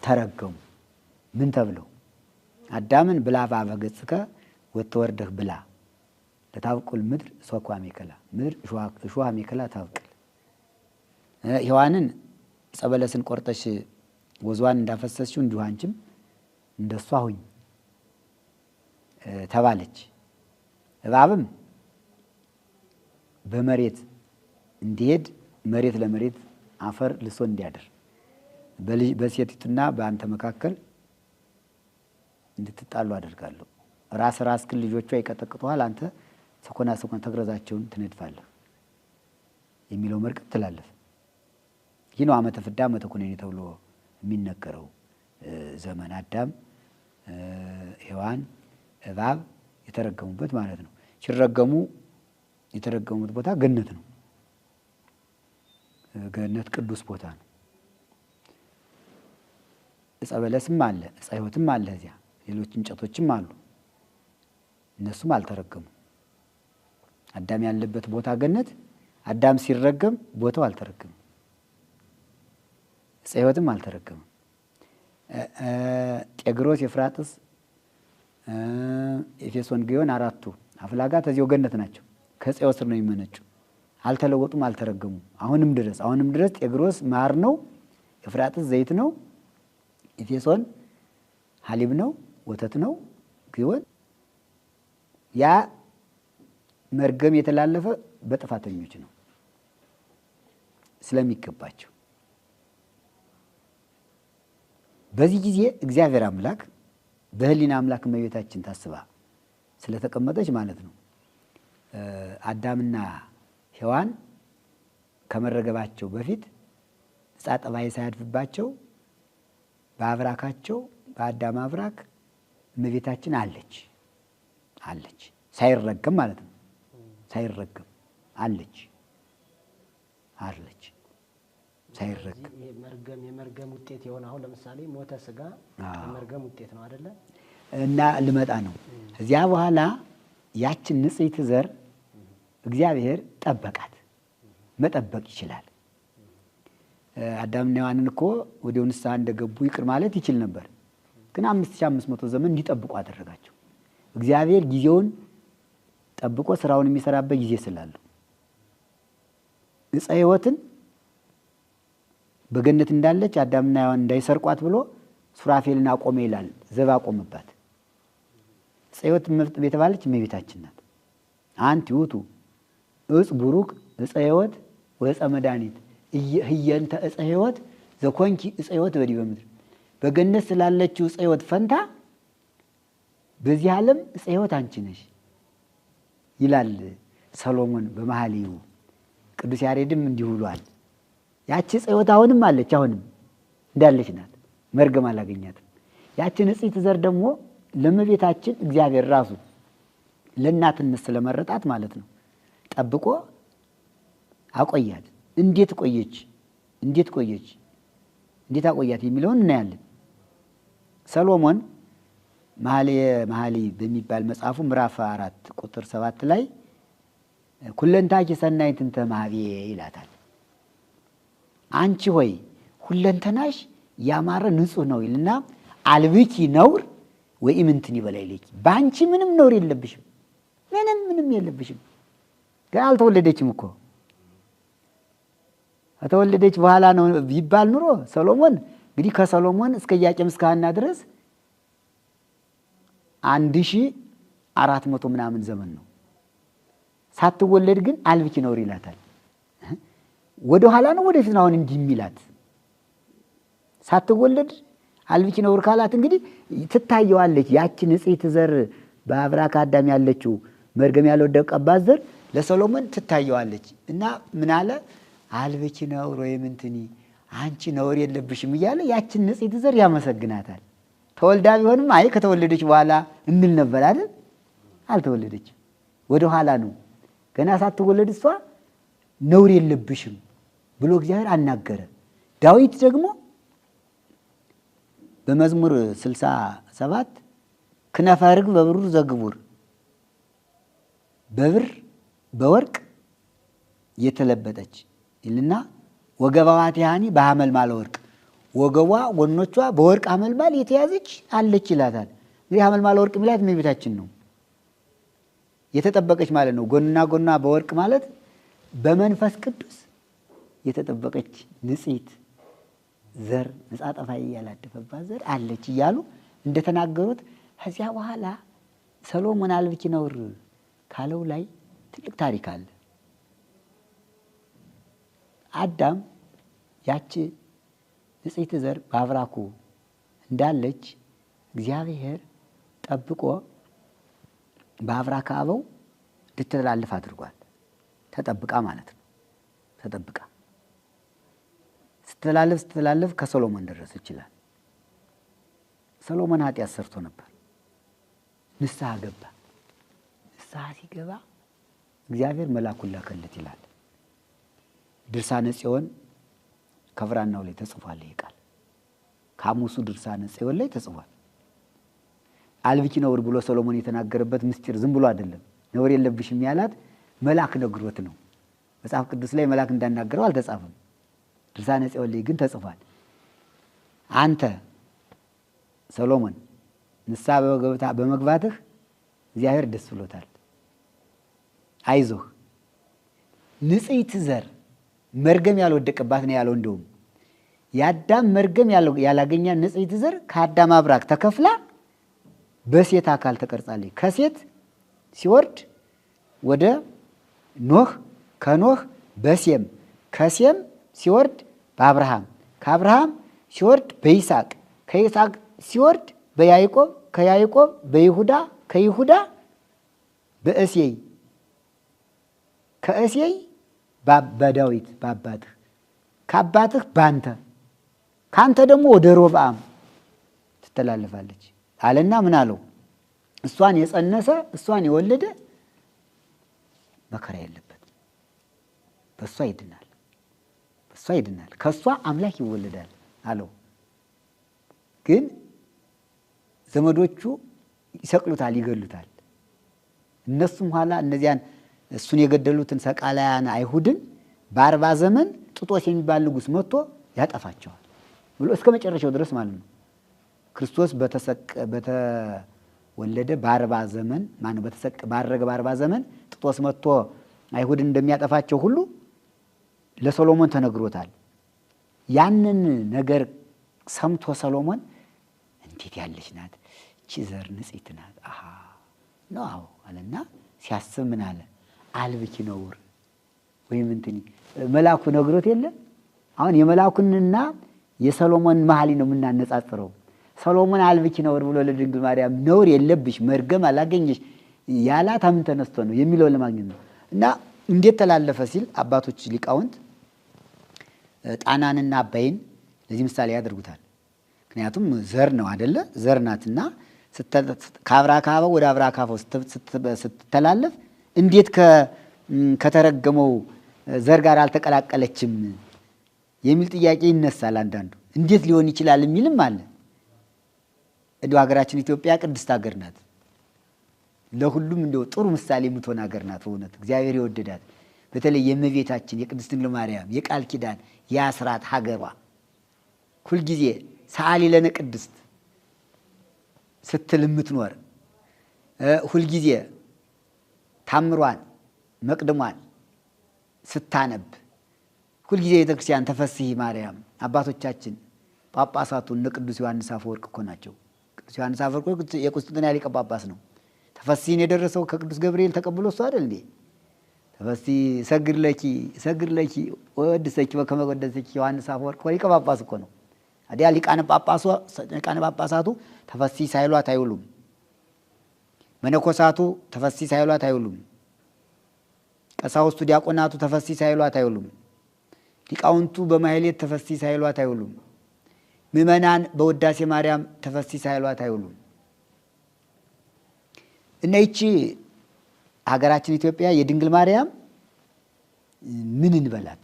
ተረገሙ። ምን ተብለው? አዳምን ብላ በአበ ገጽከ ወተወርደህ ብላ ለታብቁል ምድር እሾሃ አሜከላ፣ ምድር እሾሃ አሜከላ ታብቅል። ሔዋንን ዕፀ በለስን ቆርጠሽ ወዝዋን እንዳፈሰስሽው እንዲሁ አንቺም እንደሷ ሁኝ ተባለች። እባብም በመሬት እንዲሄድ መሬት ለመሬት አፈር ልሶ እንዲያደር በሴቲቱና በአንተ መካከል እንድትጣሉ አደርጋለሁ። ራስክን ልጆቿ ይቀጠቅጡሃል፣ አንተ ሰኮና ተግረዛቸውን ትነድፋለህ የሚለው መርገም ትላለፍ። ይህ ነው ዓመተ ፍዳ ዓመተ ኩነኔ ተብሎ የሚነገረው ዘመን። አዳም፣ ሔዋን፣ እባብ የተረገሙበት ማለት ነው። ሲረገሙ የተረገሙት ቦታ ገነት ነው። ገነት ቅዱስ ቦታ ነው። ዕፀ በለስም አለ፣ ዕፀ ሕይወትም አለ። እዚያ ሌሎች እንጨቶችም አሉ። እነሱም አልተረገሙ። አዳም ያለበት ቦታ ገነት፣ አዳም ሲረገም ቦታው አልተረገመም። ዕፀ ሕይወትም አልተረገመም። ጤግሮስ፣ ኤፍራጥስ፣ ኤፌሶን፣ ግዮን አራቱ አፍላጋት እዚያው ገነት ናቸው። ከዕፀ ሕይወት ስር ነው የሚመነጩ። አልተለወጡም፣ አልተረገሙም። አሁንም ድረስ ጤግሮስ ማር ነው፣ ኤፍራጥስ ዘይት ነው፣ ኤፌሶን ሐሊብ ነው፣ ወተት ነው፣ ግዮን ያ መርገም የተላለፈ በጥፋተኞች ነው ስለሚገባቸው። በዚህ ጊዜ እግዚአብሔር አምላክ በህሊና አምላክ እመቤታችን ታስባ ስለተቀመጠች ማለት ነው አዳምና ሔዋን ከመረገባቸው በፊት ዕፀ ጠባይ ሳያድፍባቸው በአብራካቸው በአዳም አብራክ እመቤታችን አለች ሳይረገም ማለት ነው። ሳይረገም አለች ሳይረገም የመርገም ውጤት የሆነ አሁን ለምሳሌ ሞተ ስጋ የመርገም ውጤት ነው አይደለ? እና ልመጣ ነው። እዚያ በኋላ ያችን ንጽሕት ዘር እግዚአብሔር ጠበቃት። መጠበቅ ይችላል። አዳምና ሔዋንን እኮ ወዲያው ንስሐ እንደገቡ ይቅር ማለት ይችል ነበር። ግን 5500 ዘመን እንዲጠብቁ አደረጋቸው። እግዚአብሔር ጊዜውን ጠብቆ ስራውን የሚሰራበት ጊዜ ስላለው ዕፀ ሕይወትን በገነት እንዳለች አዳምና ሔዋን እንዳይሰርቋት ብሎ ሱራፌልን አቆመ ይላል። ዘብ አቆመባት። ዕፀ ሕይወት የተባለች እመቤታችን ናት። አንቲ ውእቱ ዕፅ ቡሩክ ዕፀ ሕይወት ወዕፀ መድኃኒት ህየንተ ዕፀ ሕይወት ዘኮንኪ ዕፀ ሕይወት በዲበ ምድር። በገነት ስላለችው ዕፀ ሕይወት ፈንታ በዚህ ዓለም ዕፀ ሕይወት አንቺ ነሽ ይላል ሰሎሞን በመኃልዩ። ቅዱስ ያሬድም እንዲሁ ብሏል። ያቺ ዕፀ ሕይወት አሁንም አለች፣ አሁንም እንዳለች ናት። መርገም አላገኛትም። ያችን ንጽሕት ዘር ደግሞ ለእመቤታችን እግዚአብሔር ራሱ ለእናትነት ስለመረጣት ማለት ነው ጠብቆ አቆያት። እንዴት አቆያት የሚለውን እናያለን። ሰሎሞን መኃልየ በሚባል መጽሐፉ ምዕራፍ 4 ቁጥር 7 ላይ ኩለንታኪ ሰናይት እንተ መኃብየ ይላታል። አንቺ ሆይ ሁለንተናሽ ያማረ ንጹሕ ነው ይልና አልብኪ ነውር ወኢምንትን ይበላይልኪ። በአንቺ ምንም ነውር የለብሽም፣ ምንም የለብሽም። ግን አልተወለደችም እኮ። ከተወለደች በኋላ ነው ቢባል ኑሮ ሰሎሞን እንግዲህ ከሰሎሞን እስከ ኢያቄም እስከ ሐና ድረስ 1400 ምናምን ዘመን ነው። ሳትወለድ ግን አልብኪ ነውር ይላታል። ወደ ኋላ ነው ወደፊት ነው አሁን እንዲህ የሚላት? ሳትወለድ አልብኪ ነውር ካላት እንግዲህ ትታየዋለች። ያቺ ንጽሕት ዘር በአብራክ አዳም ያለችው መርገም ያልወደቀባት ዘር ለሰሎሞን ትታየዋለች እና ምን አለ አልብኪ ነውር ወይም እንትኒ አንቺ ነውር የለብሽም እያለ ያችን ንጽሕት ዘር ያመሰግናታል። ተወልዳ ቢሆንም አይ ከተወለደች በኋላ እንል ነበር አይደል? አልተወለደችም፣ ወደ ኋላ ነው። ገና ሳትወለድ እሷ ነውር የለብሽም ብሎ እግዚአብሔር አናገረ። ዳዊት ደግሞ በመዝሙር 67 ክነፈ ርግብ በብሩር ዘግቡር በብር በወርቅ የተለበጠች ይልና ወገባዋት ያኒ በሐመልማለ ወርቅ ወገቧ ጎኖቿ በወርቅ ሐመልማል የተያዘች አለች ይላታል። እንግዲህ ሐመልማለ ወርቅ ሚላት እመቤታችን ነው፣ የተጠበቀች ማለት ነው። ጎንና ጎኗ በወርቅ ማለት በመንፈስ ቅዱስ የተጠበቀች ንጽሕት ዘር ነጻ ጠፋይ ያላደፈባት ዘር አለች እያሉ እንደተናገሩት ከዚያ በኋላ ሰሎሞን አልብኪ ነውር ካለው ላይ ትልቅ ታሪክ አለ። አዳም ያቺ ንጽሕት ዘር በአብራኩ እንዳለች እግዚአብሔር ጠብቆ በአብራክ አበው እንድትተላለፍ አድርጓል። ተጠብቃ ማለት ነው። ተጠብቃ ስትተላለፍ ከሰሎሞን ደረሰ ይችላል። ሰሎሞን ኃጢአት ሰርቶ ነበር። ንስሐ ገባ። ንስሐ ሲገባ እግዚአብሔር መልአኩን ላከለት ይላል። ድርሳነ ጽዮን ከብራናው ላይ ተጽፏል። ይሄ ቃል ካሙሱ ድርሳነ ጽዮን ላይ ተጽፏል። አልብኪ ነውር ብሎ ሰሎሞን የተናገረበት ምስጢር ዝም ብሎ አይደለም። ነውር የለብሽም ያላት መልአክ ነግሮት ነው። መጽሐፍ ቅዱስ ላይ መልአክ እንዳናገረው አልተጻፈም። ድርሳነ ጽዮን ላይ ግን ተጽፏል። አንተ ሰሎሞን ንስሐ በመግባትህ እግዚአብሔር ደስ ብሎታል። አይዞህ ንጽሕት ዘር መርገም ያልወደቀባት ነው ያለው። እንደውም የአዳም መርገም ያላገኛ ንጽሕት ዘር ከአዳም አብራክ ተከፍላ በሴት አካል ተቀርጻለች። ከሴት ሲወርድ ወደ ኖህ፣ ከኖህ በሴም፣ ከሴም ሲወርድ በአብርሃም፣ ከአብርሃም ሲወርድ በይስሐቅ፣ ከይስሐቅ ሲወርድ በያዕቆብ፣ ከያዕቆብ በይሁዳ፣ ከይሁዳ በእሴይ፣ ከእሴይ በዳዊት በአባትህ፣ ከአባትህ ባንተ፣ ካንተ ደግሞ ወደ ሮብዓም ትተላለፋለች አለና ምን አለው? እሷን የጸነሰ እሷን የወለደ መከራ የለበት፣ በእሷ ይድናል፣ በእሷ ይድናል፣ ከእሷ አምላክ ይወለዳል አለው። ግን ዘመዶቹ ይሰቅሉታል፣ ይገሉታል። እነሱም ኋላ እነዚያን እሱን የገደሉትን ሰቃላያን አይሁድን በ40 ዘመን ጥጦስ የሚባል ንጉሥ መጥቶ ያጠፋቸዋል ብሎ እስከ መጨረሻው ድረስ ማለት ነው። ክርስቶስ በተወለደ በ40 ዘመን ማነው ባረገ በ40 ዘመን ጥጦስ መጥቶ አይሁድን እንደሚያጠፋቸው ሁሉ ለሰሎሞን ተነግሮታል። ያንን ነገር ሰምቶ ሰሎሞን እንዴት ያለች ናት እቺ ዘር ንጽሕት ናት አሃ ነው አዎ አለና ሲያስብ ምን አለ? አልብኪ ነውር ወይም እንትኒ መልአኩ ነግሮት የለ። አሁን የመልአኩንና የሰሎሞን መሐሊ ነው የምናነጻጽረው። ሰሎሞን አልብኪ ነውር ብሎ ለድንግል ማርያም ነውር የለብሽ መርገም አላገኘሽ ያላት አምን ተነስቶ ነው የሚለው ለማግኘት ነው። እና እንዴት ተላለፈ ሲል አባቶች ሊቃውንት ጣናንና አባይን ለዚህ ምሳሌ ያደርጉታል። ምክንያቱም ዘር ነው አይደለ? ዘር ናትና ከአብራካበው ወደ አብራካበው ስትተላለፍ እንዴት ከተረገመው ዘር ጋር አልተቀላቀለችም የሚል ጥያቄ ይነሳል። አንዳንዱ እንዴት ሊሆን ይችላል የሚልም አለ። እንደው ሀገራችን ኢትዮጵያ ቅድስት ሀገር ናት። ለሁሉም እንደው ጥሩ ምሳሌ የምትሆን ሀገር ናት። በእውነት እግዚአብሔር የወደዳት በተለይ የእመቤታችን የቅድስት ድንግል ማርያም የቃል ኪዳን የአስራት ሀገሯ ሁልጊዜ ሰአሊ ለነ ቅድስት ስትል የምትኖር ሁልጊዜ ታምሯን መቅድሟን ስታነብ ሁልጊዜ ቤተክርስቲያን ተፈስሒ ማርያም አባቶቻችን ጳጳሳቱ እነ ቅዱስ ዮሐንስ አፈወርቅ እኮ ናቸው። ቅዱስ ዮሐንስ አፈወርቅ የቁስጥንጥንያ ሊቀ ጳጳስ ነው። ተፈስሒን የደረሰው ከቅዱስ ገብርኤል ተቀብሎ እሱ አይደል እንዴ? ተፈስሒ ሰግድ ለኪ ወድሰኪ በከመ ወደሰኪ ዮሐንስ አፈወርቅ ሊቀ ጳጳስ እኮ ነው። አዲያ ሊቃነ ጳጳሳቱ ተፈስሒ ሳይሏት አይውሉም። መነኮሳቱ ተፈሲ ሳይሏት አይውሉም። ቀሳውስቱ ዲያቆናቱ ተፈሲ ሳይሏት አይውሉም። ሊቃውንቱ በማህሌት ተፈሲ ሳይሏት አይውሉም። ምእመናን በውዳሴ ማርያም ተፈሲ ሳይሏት አይውሉም። እና ይቺ ሀገራችን ኢትዮጵያ የድንግል ማርያም ምን እንበላት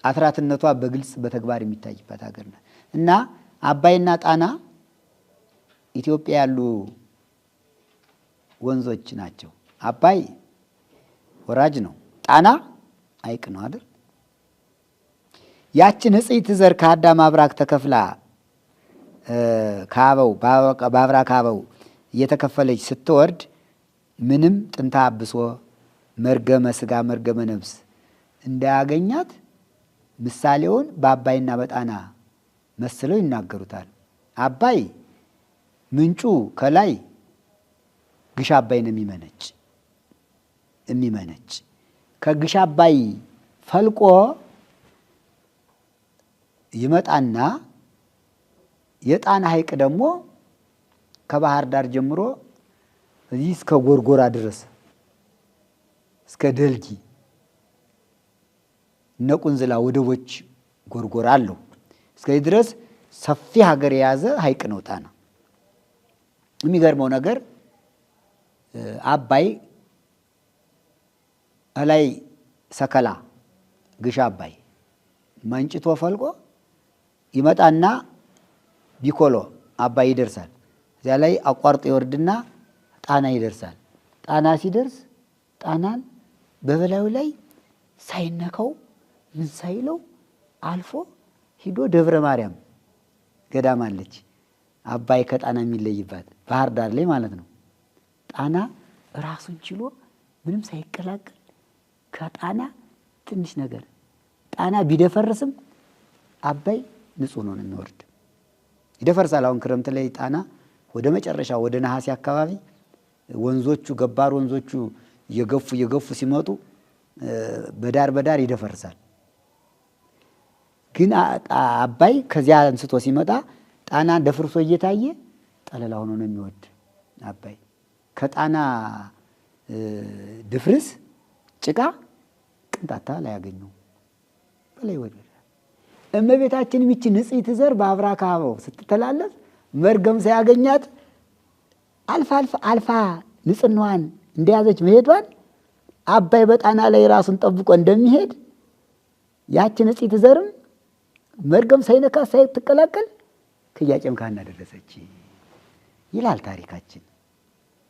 አስራትነቷ በግልጽ በተግባር የሚታይበት ሀገር ናት። እና አባይና ጣና ኢትዮጵያ ያሉ ወንዞች ናቸው። አባይ ወራጅ ነው፣ ጣና ሐይቅ ነው አይደል? ያቺ ንጽሕት ዘር ከአዳም አብራክ ተከፍላ ከአበው በአብራክ አበው እየተከፈለች ስትወርድ ምንም ጥንታ አብሶ መርገመ ሥጋ መርገመ ነፍስ እንዳያገኛት ምሳሌውን በአባይና በጣና መስለው ይናገሩታል። አባይ ምንጩ ከላይ ግሽ አባይ ነው የሚመነጭ ከግሽ አባይ ፈልቆ ይመጣና የጣና ሐይቅ ደግሞ ከባህር ዳር ጀምሮ እዚህ እስከ ጎርጎራ ድረስ እስከ ደልጊ ነቁንዝላ ወደቦች ጎርጎራ አለው። እስከዚህ ድረስ ሰፊ ሀገር የያዘ ሐይቅ ነው ጣና። የሚገርመው ነገር አባይ እላይ ሰከላ ግሽ አባይ መንጭቶ ፈልቆ ይመጣና ቢኮሎ አባይ ይደርሳል። እዚያ ላይ አቋርጦ ይወርድና ጣና ይደርሳል። ጣና ሲደርስ ጣናን በበላዩ ላይ ሳይነካው ምን ሳይለው አልፎ ሂዶ ደብረ ማርያም ገዳም አለች። አባይ ከጣና የሚለይባት ባህር ዳር ላይ ማለት ነው። ጣና ራሱን ችሎ ምንም ሳይቀላቀል ከጣና ትንሽ ነገር ጣና ቢደፈርስም አባይ ንጹህ ነው የሚወርድ። ይደፈርሳል። አሁን ክረምት ላይ ጣና ወደ መጨረሻ ወደ ነሐሴ አካባቢ ወንዞቹ ገባር ወንዞቹ እየገፉ ሲመጡ በዳር ይደፈርሳል። ግን አባይ ከዚያ አንስቶ ሲመጣ ጣና ደፍርሶ እየታየ ጠለላ ሆኖ ነው የሚወድ። አባይ ከጣና ድፍርስ ጭቃ ቅንጣታ ላይ ያገኘው በላይ ወደ እመቤታችን ሚች ንጽሕት ዘር በአብራክ አበው ስትተላለፍ መርገም ሳያገኛት አልፋ ንጽሕናዋን እንደያዘች መሄዷን አባይ በጣና ላይ ራሱን ጠብቆ እንደሚሄድ ያቺ ንጽሕት ዘርም መርገም ሳይነካ ሳይትቀላቀል ከኢያቄም ካህና ደረሰች ይላል ታሪካችን።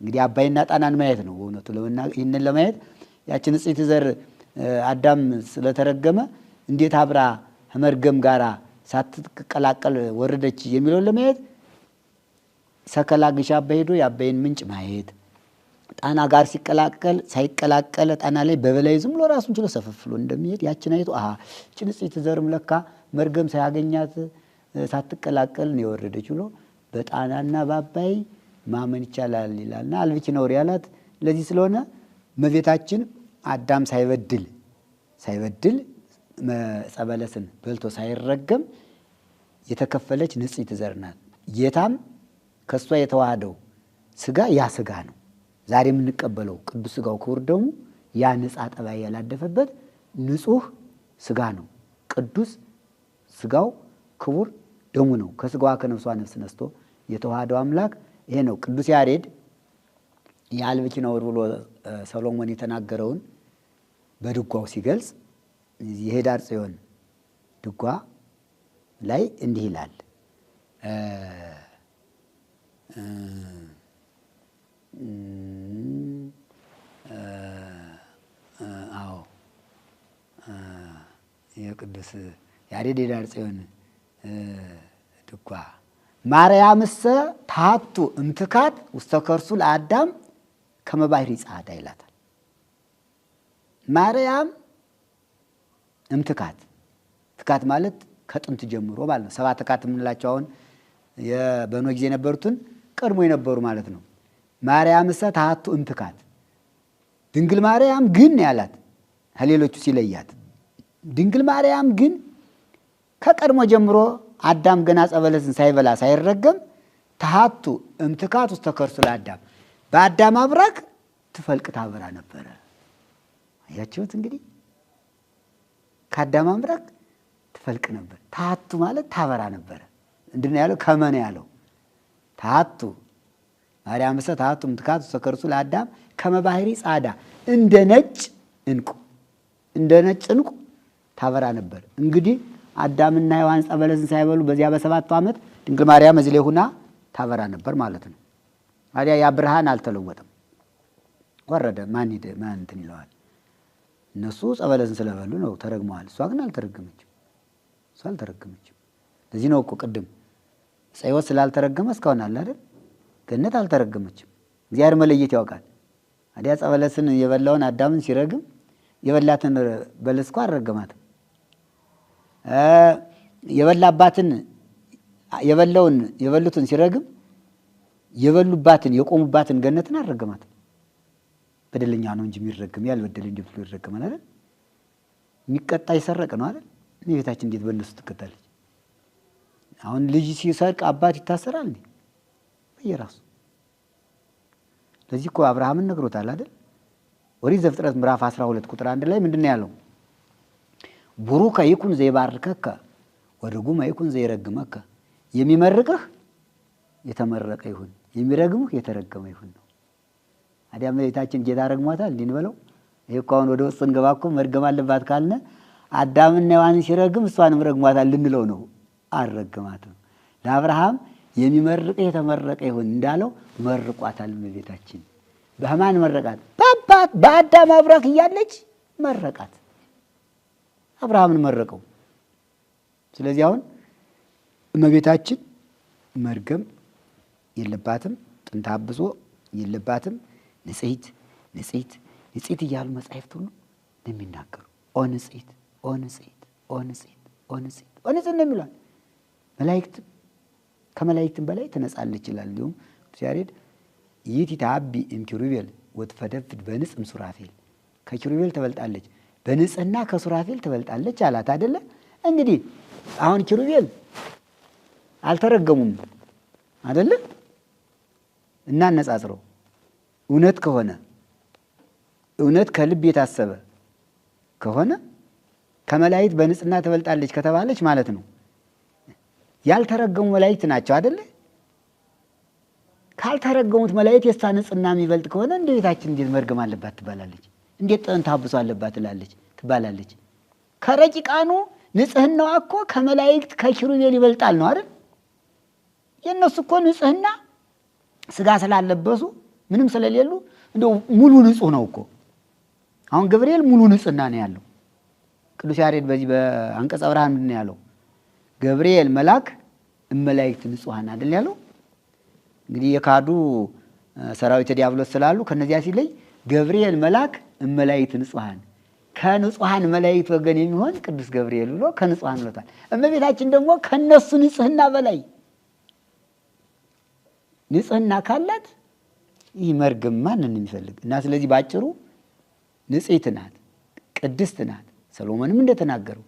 እንግዲህ አባይና ጣናን ማየት ነው በእውነቱ ለመናገር። ይህንን ለማየት ያቺ ንጽሕት ዘር አዳም ስለተረገመ እንዴት አብራ ከመርገም ጋር ሳትቀላቀል ወረደች የሚለውን ለማየት ሰከላ ግሽ አባይ ሄዶ የአባይን ምንጭ ማየት፣ ጣና ጋር ሳይቀላቀል ጣና ላይ በበላይ ዝም ብሎ ራሱን ችሎ ሰፈፍሎ እንደሚሄድ ያችን አይቶ እቺ ንጽሕት ዘርም ለካ መርገም ሳያገኛት ሳትቀላቀል ነው የወረደች ብሎ በጣናና በአባይ ማመን ይቻላል ይላልና አልብኪ ነውር ያላት ለዚህ ስለሆነ እመቤታችን አዳም ሳይበድል ጸበለስን በልቶ ሳይረገም የተከፈለች ንጽሕት ዘር ናት። ጌታም ከሷ የተዋሃደው ስጋ ያ ስጋ ነው። ዛሬ የምንቀበለው ቅዱስ ስጋው ክቡር ደሙ ያ ንጻ ጠባይ ያላደፈበት ንጹህ ስጋ ነው። ቅዱስ ስጋው ክቡር ደሙ ነው። ከስጋዋ ከነፍሷ ነፍስ ነስቶ የተዋሃደው አምላክ ይሄ ነው። ቅዱስ ያሬድ የአልብኪ ነውር ብሎ ሰሎሞን የተናገረውን በድጓው ሲገልጽ የኅዳር ጽዮን ድጓ ላይ እንዲህ ይላል። የቅዱስ ያሬድ የኅዳር ጽዮን ድጓ ማርያምሰ ታቱ እምትካት ውስተ ከርሱ ለአዳም ከመ ባሕሪ ጸዓዳ ይላታል። ማርያም እምትካት ትካት ማለት ከጥንት ጀምሮ ማለት ነው። ሰባት ትካት የምንላቸው አሁን በኖህ ጊዜ የነበሩትን ቀድሞ የነበሩ ማለት ነው። ማርያምሰ ታቱ እምትካት ድንግል ማርያም ግን ያላት ከሌሎቹ ሲለያት ድንግል ማርያም ግን ከቀድሞ ጀምሮ አዳም ገና ጸበለስን ሳይበላ ሳይረገም ተሃቱ እምትካት ውስጥ ተከርሱ ለአዳም በአዳም አብራክ ትፈልቅ ታበራ ነበረ። አያችሁት እንግዲህ ከአዳም አብራክ ትፈልቅ ነበር። ተሃቱ ማለት ታበራ ነበረ። እንድን ያለው ከመነ ያለው ተሃቱ ማርያም ሰ ተሃቱ እምትካት ውስጥ ተከርሱ ለአዳም ከመባህሪ ጻዳ እንደ ነጭ ዕንቁ ታበራ ነበር። እንግዲህ አዳምና ሔዋን ዕፀ በለስን ሳይበሉ በዚያ በ7ቱ ዓመት ድንግል ማርያም እዚህ ላይ ሆና ታበራ ነበር ማለት ነው። ታዲያ ያ ብርሃን አልተለወጠም፣ ወረደ። ማን እንትን ይለዋል? እነሱ ዕፀ በለስን ስለበሉ ነው ተረግመዋል። እሷ ግን አልተረገመችም። እሷ አልተረገመችም። ለዚህ ነው እኮ ቅድም ዕፀ ሕይወት ስላልተረገመ እስካሁን አለ አይደል? ገነት አልተረገመችም። እግዚአብሔር መለየት ያውቃል። ታዲያ ዕፀ በለስን የበላውን አዳምን ሲረግም የበላትን በለስ እኮ አልረገማትም። የበሉትን ሲረግም የበሉባትን የቆሙባትን ገነትን አልረገማትም። በደለኛ ነው እንጂ የሚረገም ያልበደለ እንዴት ብሎ ይረገማል አይደል? የሚቀጣ ይሰረቅ ነው አይደል? ቤታችን እንዴት በእነሱ ትቀጣለች? አሁን ልጅ ሲሰርቅ አባት ይታሰራል እንዴ? በየራሱ ለዚህ እኮ አብርሃምን ነግሮታል አይደል? ኦሪት ዘፍጥረት ምዕራፍ 12 ቁጥር 1 ላይ ምንድን ነው ያለው? ቡሩከ ይኩን ዘይባርከከ ወርጉመ ይኩን ዘይረግመከ። የሚመርቅህ የተመረቀ ይሁን፣ የሚረግምህ የተረገመ ይሁን ነው። ታዲያ እመቤታችን ጌታ ረግሟታል እንዲህ እንበለው? ይሄ እኮ አሁን ወደ ውስጥ እንገባ እኮ መርገም አለባት ካልነ አዳምና ሔዋንን ሲረግም እሷንም ረግሟታል ልንለው ነው። አልረገማትም። ለአብርሃም የሚመርቅህ የተመረቀ ይሁን እንዳለው መርቋታል እመቤታችን። በማን መረቃት? በአዳም አብራክ እያለች መረቃት። አብርሃምን መረቀው። ስለዚህ አሁን እመቤታችን መርገም የለባትም፣ ጥንተ አብሶ የለባትም። ንጽሕት ንጽሕት ንጽሕት እያሉ መጻሕፍት ሁሉ እንደሚናገሩ ኦ ንጽሕት ኦ ንጽሕት ኦ ንጽሕት ኦ ንጽሕት ኦ ንጽሕት ነው የሚሏል። መላእክት ከመላእክትም በላይ ትነጻለች ይላል። እንዲሁም ቅዱስ ያሬድ ይእቲ ተዐቢ እምኪሩቤል ወትፈደፍድ በንጽሕ እምሱራፌል። ከኪሩቤል ትበልጣለች በንጽሕና ከሱራፌል ትበልጣለች አላት አይደለ? እንግዲህ አሁን ኪሩቤል አልተረገሙም አይደለ? እናነጻጽረው። እውነት ከሆነ እውነት ከልብ የታሰበ ከሆነ ከመላእክት በንጽሕና ትበልጣለች ከተባለች ማለት ነው ያልተረገሙ መላእክት ናቸው አይደለ? ካልተረገሙት መላእክት የእሷ ንጽሕና የሚበልጥ ከሆነ እንደ ቤታችን እንዴት መርገም አለባት ትባላለች? እንዴት ጥንተ አብሶ አለባት ትባላለች? ከረቂቃኑ ንጽሕናዋ እኮ ከመላእክት ከኪሩቤል ይበልጣል ነው አይደል? የእነሱ እኮ ንጽሕና ስጋ ስላለበሱ ምንም ስለሌሉ እንደው ሙሉ ንጹሕ ነው እኮ። አሁን ገብርኤል ሙሉ ንጽሕና ነው ያለው። ቅዱስ ያሬድ በዚህ በአንቀጸ ብርሃን ምንድን ነው ያለው? ገብርኤል መልአክ እመላእክት ንጹሐን አይደል ያለው? እንግዲህ የካዱ ሰራዊተ ዲያብሎስ ስላሉ ከነዚያ ሲለይ ገብርኤል መልአክ እመላእክት ንጹሐን፣ ከንጹሐን መላእክት ወገን የሚሆን ቅዱስ ገብርኤል ብሎ ከንጹሐን ብሎታል። እመቤታችን ደግሞ ከነሱ ንጽሕና በላይ ንጽሕና ካላት ይህ መርገም ማንን የሚፈልግ እና ስለዚህ ባጭሩ ንጽሕት ናት፣ ቅድስት ናት። ሰሎሞንም እንደተናገረው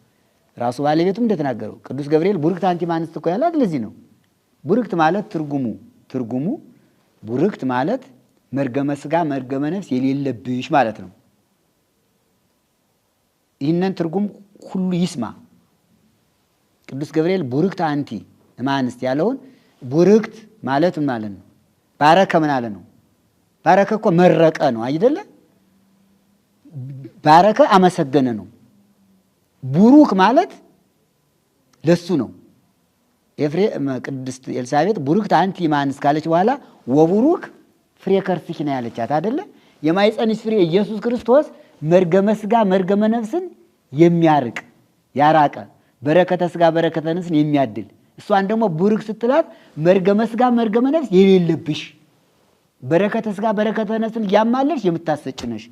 ራሱ ባለቤቱም እንደተናገረው ቅዱስ ገብርኤል ቡርክት አንቲ እምአንስት እኮ ያላት ለዚህ ነው። ቡርክት ማለት ትርጉሙ ቡርክት ማለት መርገመ ሥጋ መርገመ ነፍስ የሌለብሽ ማለት ነው። ይህንን ትርጉም ሁሉ ይስማ። ቅዱስ ገብርኤል ቡርክት አንቲ እምአንስት ያለውን ቡርክት ማለት ማለት ነው። ባረከ ምን አለ ነው? ባረከ እኮ መረቀ ነው አይደለ? ባረከ አመሰገነ ነው። ቡሩክ ማለት ለሱ ነው። ቅድስት ኤልሳቤጥ ቡሩክት አንቲ እምአንስት ካለች በኋላ ወቡሩክ ፍሬ ከርስኪ ነው ያለቻት አይደለ? የማኅፀንሽ ፍሬ ኢየሱስ ክርስቶስ መርገመ ሥጋ መርገመ ነፍስን የሚያርቅ ያራቀ በረከተ ሥጋ በረከተ ነፍስን የሚያድል እሷን ደግሞ ቡሩክ ስትላት መርገመ ሥጋ መርገመ ነፍስ የሌለብሽ በረከተ ሥጋ በረከተ ነፍስን ያማለሽ የምታሰጭ ነሽ።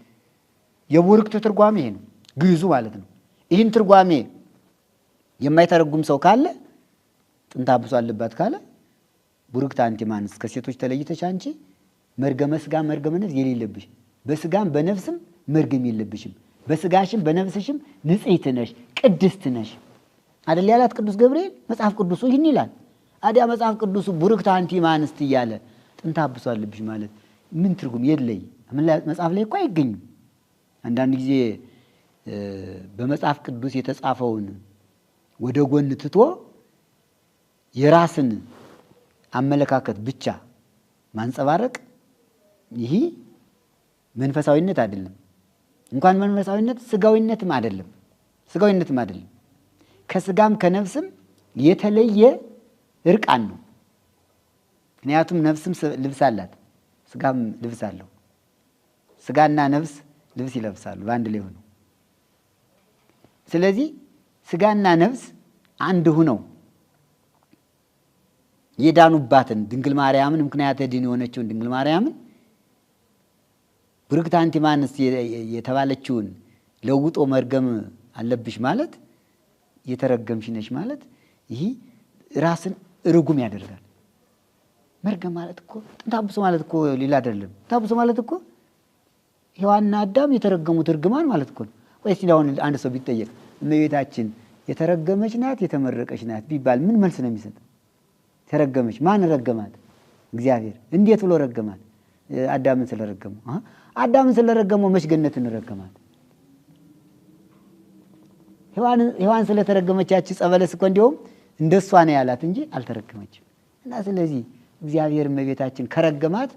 የቡሩክት ትርጓሜ ይሄ ነው፣ ግዕዙ ማለት ነው። ይህን ትርጓሜ የማይተረጉም ሰው ካለ ጥንተ አብሶ አለባት ካለ ቡሩክት አንቲ እምአንስት ከሴቶች ተለይተሽ አንቺ መርገመ ሥጋ መርገመ ነፍስ የሌለብሽ በሥጋም በነፍስም መርገም የለብሽም፣ በሥጋሽም በነፍስሽም ንጽሕት ነሽ ቅድስት ነሽ አይደል ያላት ቅዱስ ገብርኤል። መጽሐፍ ቅዱሱ ይህን ይላል። አዲያ መጽሐፍ ቅዱሱ ቡርክት አንቲ እምአንስት እያለ ጥንተ አብሶ አለብሽ ማለት ምን ትርጉም የለይ መጽሐፍ ላይ እኮ አይገኝም። አንዳንድ ጊዜ በመጽሐፍ ቅዱስ የተጻፈውን ወደ ጎን ትቶ የራስን አመለካከት ብቻ ማንጸባረቅ ይህ መንፈሳዊነት አይደለም። እንኳን መንፈሳዊነት ስጋዊነትም አይደለም። ከስጋም ከነፍስም የተለየ እርቃን ነው። ምክንያቱም ነፍስም ልብስ አላት፣ ስጋም ልብስ አለው። ስጋና ነፍስ ልብስ ይለብሳሉ በአንድ ላይ ሆነው። ስለዚህ ስጋና ነፍስ አንድ ሆነው የዳኑባትን ድንግል ማርያምን ምክንያተ ድኅነት የሆነችውን ድንግል ማርያምን ቡርክት አንቲ እምአንስት የተባለችውን ለውጦ መርገም አለብሽ ማለት የተረገምሽ ነሽ ማለት ይህ ራስን ርጉም ያደርጋል። መርገም ማለት እኮ ጥንተ አብሶ ማለት እኮ ሌላ አይደለም። ጥንተ አብሶ ማለት እኮ ሔዋንና አዳም የተረገሙት እርግማን ማለት እኮ ነው። ወይስ አሁን አንድ ሰው ቢጠየቅ እመቤታችን የተረገመች ናት የተመረቀች ናት ቢባል ምን መልስ ነው የሚሰጥ? ተረገመች። ማን ረገማት? እግዚአብሔር። እንዴት ብሎ ረገማት? አዳምን ስለረገመው። አዳምን ስለረገመው መች ገነትን ረገማት? ሔዋን ስለተረገመቻች ጸበለስ እኮ እንዲያውም እንደሷ ነው ያላት እንጂ አልተረገመችም። እና ስለዚህ እግዚአብሔር እመቤታችን ከረገማት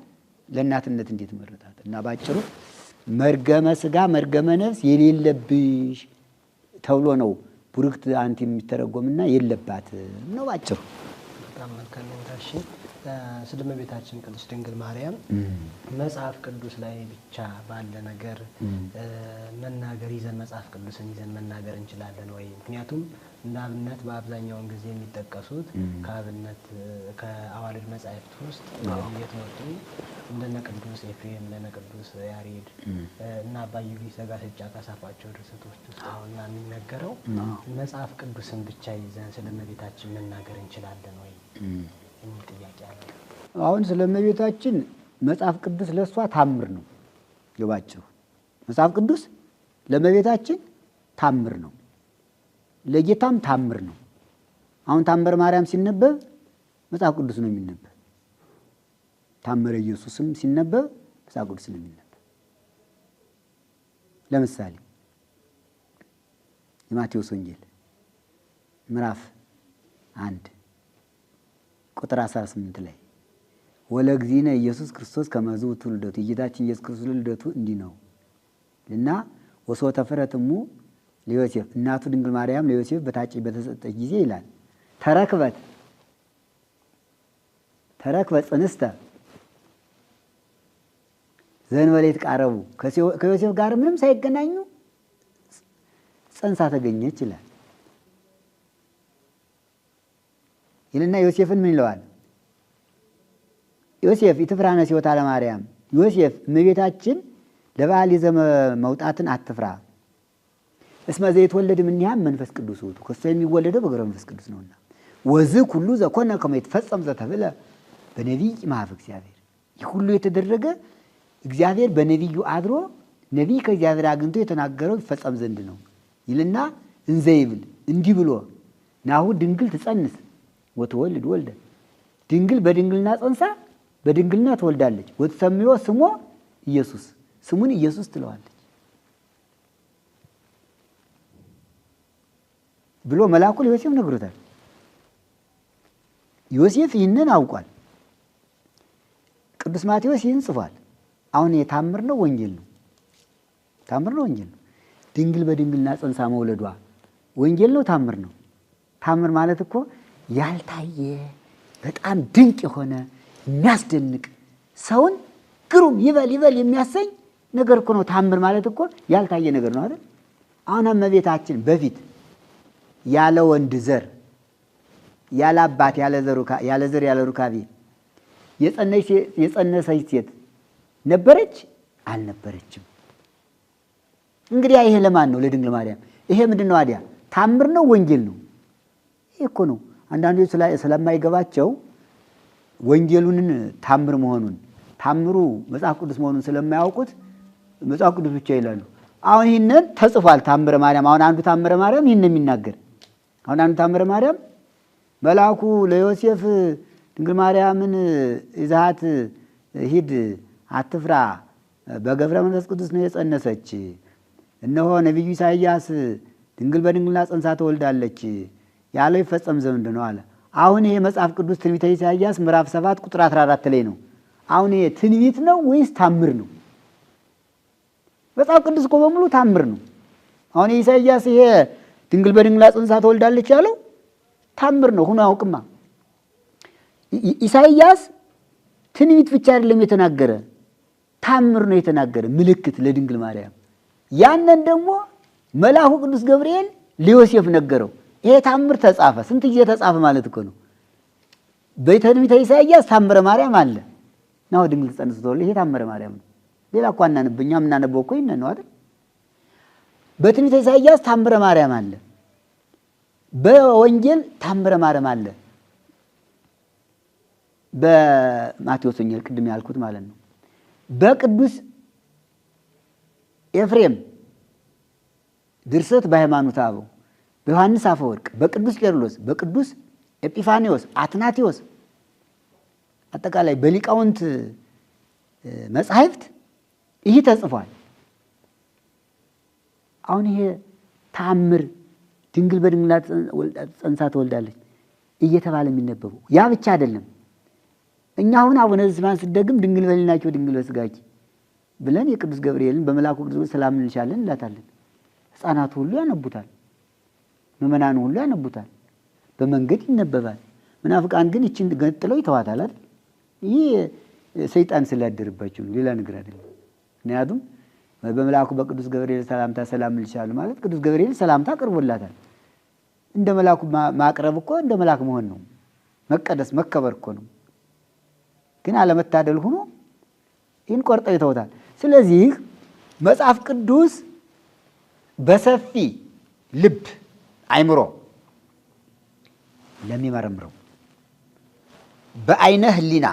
ለእናትነት እንዴት መረጣት? እና ባጭሩ መርገመ ስጋ መርገመ ነፍስ የሌለብሽ ተብሎ ነው ቡርክት አንቲ የሚተረጎምና የለባት ነው ባጭሩ። በጣም መልካም እንዳልሽ ስለ እመቤታችን ቅድስት ድንግል ማርያም መጽሐፍ ቅዱስ ላይ ብቻ ባለ ነገር መናገር ይዘን መጽሐፍ ቅዱስን ይዘን መናገር እንችላለን ወይ? ምክንያቱም እንደ አብነት በአብዛኛውን ጊዜ የሚጠቀሱት ከአብነት ከአዋልድ መጻሕፍት ውስጥ እየተወጡ እንደነ ቅዱስ ኤፍሬም እንደነ ቅዱስ ያሬድ እና አባ ጊዮርጊስ ዘጋስጫ ካሳፏቸው ድርሰቶች ውስጥ አሁንና የሚነገረው መጽሐፍ ቅዱስን ብቻ ይዘን ስለ እመቤታችን መናገር እንችላለን ወይ የሚል ጥያቄ አለ። አሁን ስለ እመቤታችን መጽሐፍ ቅዱስ ለእሷ ታምር ነው። ይባጭሩ መጽሐፍ ቅዱስ ለእመቤታችን ታምር ነው፣ ለጌታም ታምር ነው። አሁን ታምረ ማርያም ሲነበብ መጽሐፍ ቅዱስ ነው የሚነበብ። ታምረ ኢየሱስም ሲነበብ መጽሐፍ ቅዱስ ነው የሚነበብ። ለምሳሌ የማቴዎስ ወንጌል ምዕራፍ 1 ቁጥር 18 ላይ ወለእግዚእነ ኢየሱስ ክርስቶስ ከመ ዝውቱ ልደቱ፣ የጌታችን ኢየሱስ ክርስቶስ ልደቱ እንዲህ ነው እና ወሶ ተፈረት እሙ ለዮሴፍ፣ እናቱ ድንግል ማርያም ለዮሴፍ በተሰጠች ጊዜ ይላል ተረክበት ጽንስተ ዘእንበለ ይትቃረቡ፣ ከዮሴፍ ጋር ምንም ሳይገናኙ ጸንሳ ተገኘች ይላል ይልና ዮሴፍን ምን ይለዋል? ዮሴፍ ኢትፍራ ነሲዮታ ለማርያም፣ ዮሴፍ እመቤታችን ለበዓል ይዘህ መውጣትን አትፍራ። እስመ ዘይትወለድ እምኔሃ መንፈስ ቅዱስ ውእቱ፣ ከእሷ የሚወለደው በግብረ መንፈስ ቅዱስ ነውና። ወዝህ ኩሉ ዘኮነ ከመ ይትፈጸም ዘተብዕለ በነቢይ እምኀበ እግዚአብሔር፣ ይህ ሁሉ የተደረገ እግዚአብሔር በነቢዩ አድሮ ነቢይ ከእግዚአብሔር አግኝቶ የተናገረው ይፈጸም ዘንድ ነው ይልና እንዘ ይብል እንዲህ ብሎ ናሁ ድንግል ትጸንስ ወትወልድ ወልደ፣ ድንግል በድንግልና ጸንሳ በድንግልና ትወልዳለች። ወትሰምዮ ስሞ ኢየሱስ፣ ስሙን ኢየሱስ ትለዋለች ብሎ መልአኩ ለዮሴፍ ነግሮታል። ዮሴፍ ይህንን አውቋል። ቅዱስ ማቴዎስ ይህን ጽፏል። አሁን የታምር ነው ወንጌል ነው? ታምር ነው ወንጌል ነው? ድንግል በድንግልና ጸንሳ መውለዷ ወንጌል ነው ታምር ነው? ታምር ማለት እኮ ያልታየ በጣም ድንቅ የሆነ የሚያስደንቅ ሰውን ግሩም ይበል የሚያሰኝ ነገር እኮ ነው። ታምር ማለት እኮ ያልታየ ነገር ነው አይደል? አሁን እመቤታችን በፊት ያለ ወንድ ዘር ያለ አባት ያለ ዘር ያለ ሩካቤ የጸነሰች ሴት ነበረች አልነበረችም? እንግዲህ ይሄ ለማን ነው? ለድንግል ማርያም። ይሄ ምንድን ነው አዲያ? ታምር ነው ወንጌል ነው? ይሄ እኮ ነው። አንዳንዶች ስለማይገባቸው ወንጌሉን ታምር መሆኑን ታምሩ መጽሐፍ ቅዱስ መሆኑን ስለማያውቁት መጽሐፍ ቅዱስ ብቻ ይላሉ። አሁን ይህንን ተጽፏል ታምረ ማርያም። አሁን አንዱ ታምረ ማርያም ይህን የሚናገር አሁን አንዱ ታምረ ማርያም መልአኩ ለዮሴፍ ድንግል ማርያምን ይዛት ሂድ፣ አትፍራ፣ በገብረ መንፈስ ቅዱስ ነው የጸነሰች። እነሆ ነቢዩ ኢሳይያስ ድንግል በድንግልና ጸንሳ ትወልዳለች ያለው ይፈጸም ዘንድ ነው አለ። አሁን ይሄ መጽሐፍ ቅዱስ ትንቢተ ኢሳይያስ ምዕራፍ 7 ቁጥር 14 ላይ ነው። አሁን ይሄ ትንቢት ነው ወይስ ታምር ነው? መጽሐፍ ቅዱስ እኮ በሙሉ ታምር ነው። አሁን ኢሳይያስ ይሄ ድንግል በድንግልና ጸንሳ ትወልዳለች ያለው ታምር ነው። ሁሉ አውቅማ ኢሳይያስ ትንቢት ብቻ አይደለም የተናገረ፣ ታምር ነው የተናገረ፣ ምልክት ለድንግል ማርያም። ያንን ደግሞ መልአኩ ቅዱስ ገብርኤል ለዮሴፍ ነገረው። ይሄ ታምር ተጻፈ። ስንት ጊዜ ተጻፈ ማለት እኮ ነው። በትንቢተ ኢሳይያስ ታምረ ማርያም አለ ነው፣ ድንግል ጸንሳ ትወልድ፣ ይሄ ታምረ ማርያም ነው። ሌላ እኮ አናነብ፣ እኛ የምናነበው እኮ ይሄን ነው አይደል? በትንቢተ ኢሳይያስ ታምረ ማርያም አለ፣ በወንጌል ታምረ ማርያም አለ፣ በማቴዎስ ወንጌል ቅድም ያልኩት ማለት ነው። በቅዱስ ኤፍሬም ድርሰት በሃይማኖተ አበው፣ በዮሐንስ አፈወርቅ፣ በቅዱስ ቄርሎስ፣ በቅዱስ ኤጲፋኒዎስ፣ አትናቴዎስ፣ አጠቃላይ በሊቃውንት መጻሕፍት ይህ ተጽፏል። አሁን ይሄ ታምር ድንግል በድንግልና ጸንሳ ትወልዳለች እየተባለ የሚነበበው ያ ብቻ አይደለም። እኛ አሁን አቡነ ዘበሰማያት ስንደግም ድንግል በሕሊናኪ ወድንግል በሥጋኪ ብለን የቅዱስ ገብርኤልን በመልአኩ ቅዱስ ሰላም እንልሻለን እንላታለን። ሕፃናቱ ሁሉ ያነቡታል፣ ምእመናኑ ሁሉ ያነቡታል፣ በመንገድ ይነበባል። መናፍቃን ግን ይችን ገጥለው ይተዋታል አይደል? ይህ ሰይጣን ስላደረባቸው ነው፣ ሌላ ነገር አይደለም። ምክንያቱም በመልአኩ በቅዱስ ገብርኤል ሰላምታ ሰላም እንልሻለን ማለት ቅዱስ ገብርኤል ሰላምታ አቅርቦላታል። እንደ መልአኩ ማቅረብ እኮ እንደ መልአክ መሆን ነው፣ መቀደስ መከበር እኮ ነው። ግን አለመታደል ሆኖ ይህን ቆርጠው ይተውታል። ስለዚህ መጽሐፍ ቅዱስ በሰፊ ልብ አይምሮ ለሚመረምረው በአይነ ህሊና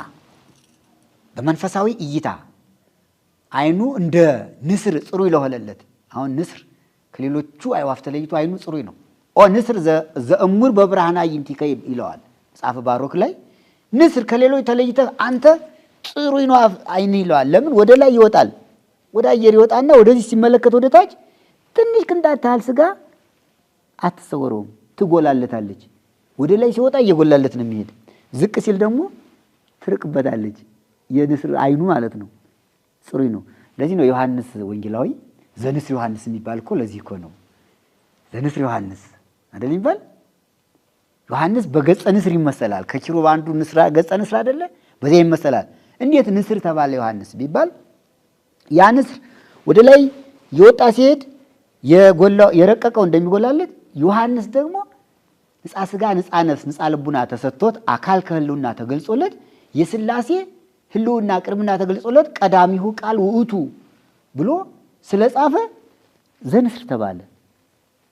በመንፈሳዊ እይታ አይኑ እንደ ንስር ጽሩይ ለሆነለት። አሁን ንስር ከሌሎቹ አዕዋፍ ተለይቶ አይኑ ጽሩይ ነው። ኦ ንስር ዘእሙር በብርሃን አዕይንቲከ ይለዋል መጽሐፈ ባሮክ ላይ። ንስር ከሌሎች ተለይተህ አንተ ጽሩይ ነው አይን ይለዋል። ለምን? ወደ ላይ ይወጣል፣ ወደ አየር ይወጣና ወደዚህ ሲመለከት ወደ ታች ትንሽ ቅንጣት ታህል ስጋ አትሰወረውም፣ ትጎላለታለች። ወደ ላይ ሲወጣ እየጎላለት ነው የሚሄድ፣ ዝቅ ሲል ደግሞ ትርቅበታለች። የንስር አይኑ ማለት ነው፣ ጽሩይ ነው። ለዚህ ነው ዮሐንስ ወንጌላዊ ዘንስር ዮሐንስ የሚባል እኮ ለዚህ እኮ ነው። ዘንስር ዮሐንስ አይደል ይባል? ዮሐንስ በገጸ ንስር ይመሰላል። ከኪሩብ አንዱ ንስር ገጸ ንስር አይደለ? በዚያ ይመሰላል። እንዴት ንስር ተባለ ዮሐንስ ቢባል ያ ንስር ወደ ላይ የወጣ ሲሄድ የረቀቀው እንደሚጎላለት ዮሐንስ ደግሞ ንጻ ስጋ ንጻ ነፍስ ንጻ ልቡና ተሰጥቶት አካል ከህልውና ተገልጾለት የሥላሴ ህልውና ቅርብና ተገልጾለት ቀዳሚሁ ቃል ውእቱ ብሎ ስለጻፈ ዘንስር ተባለ።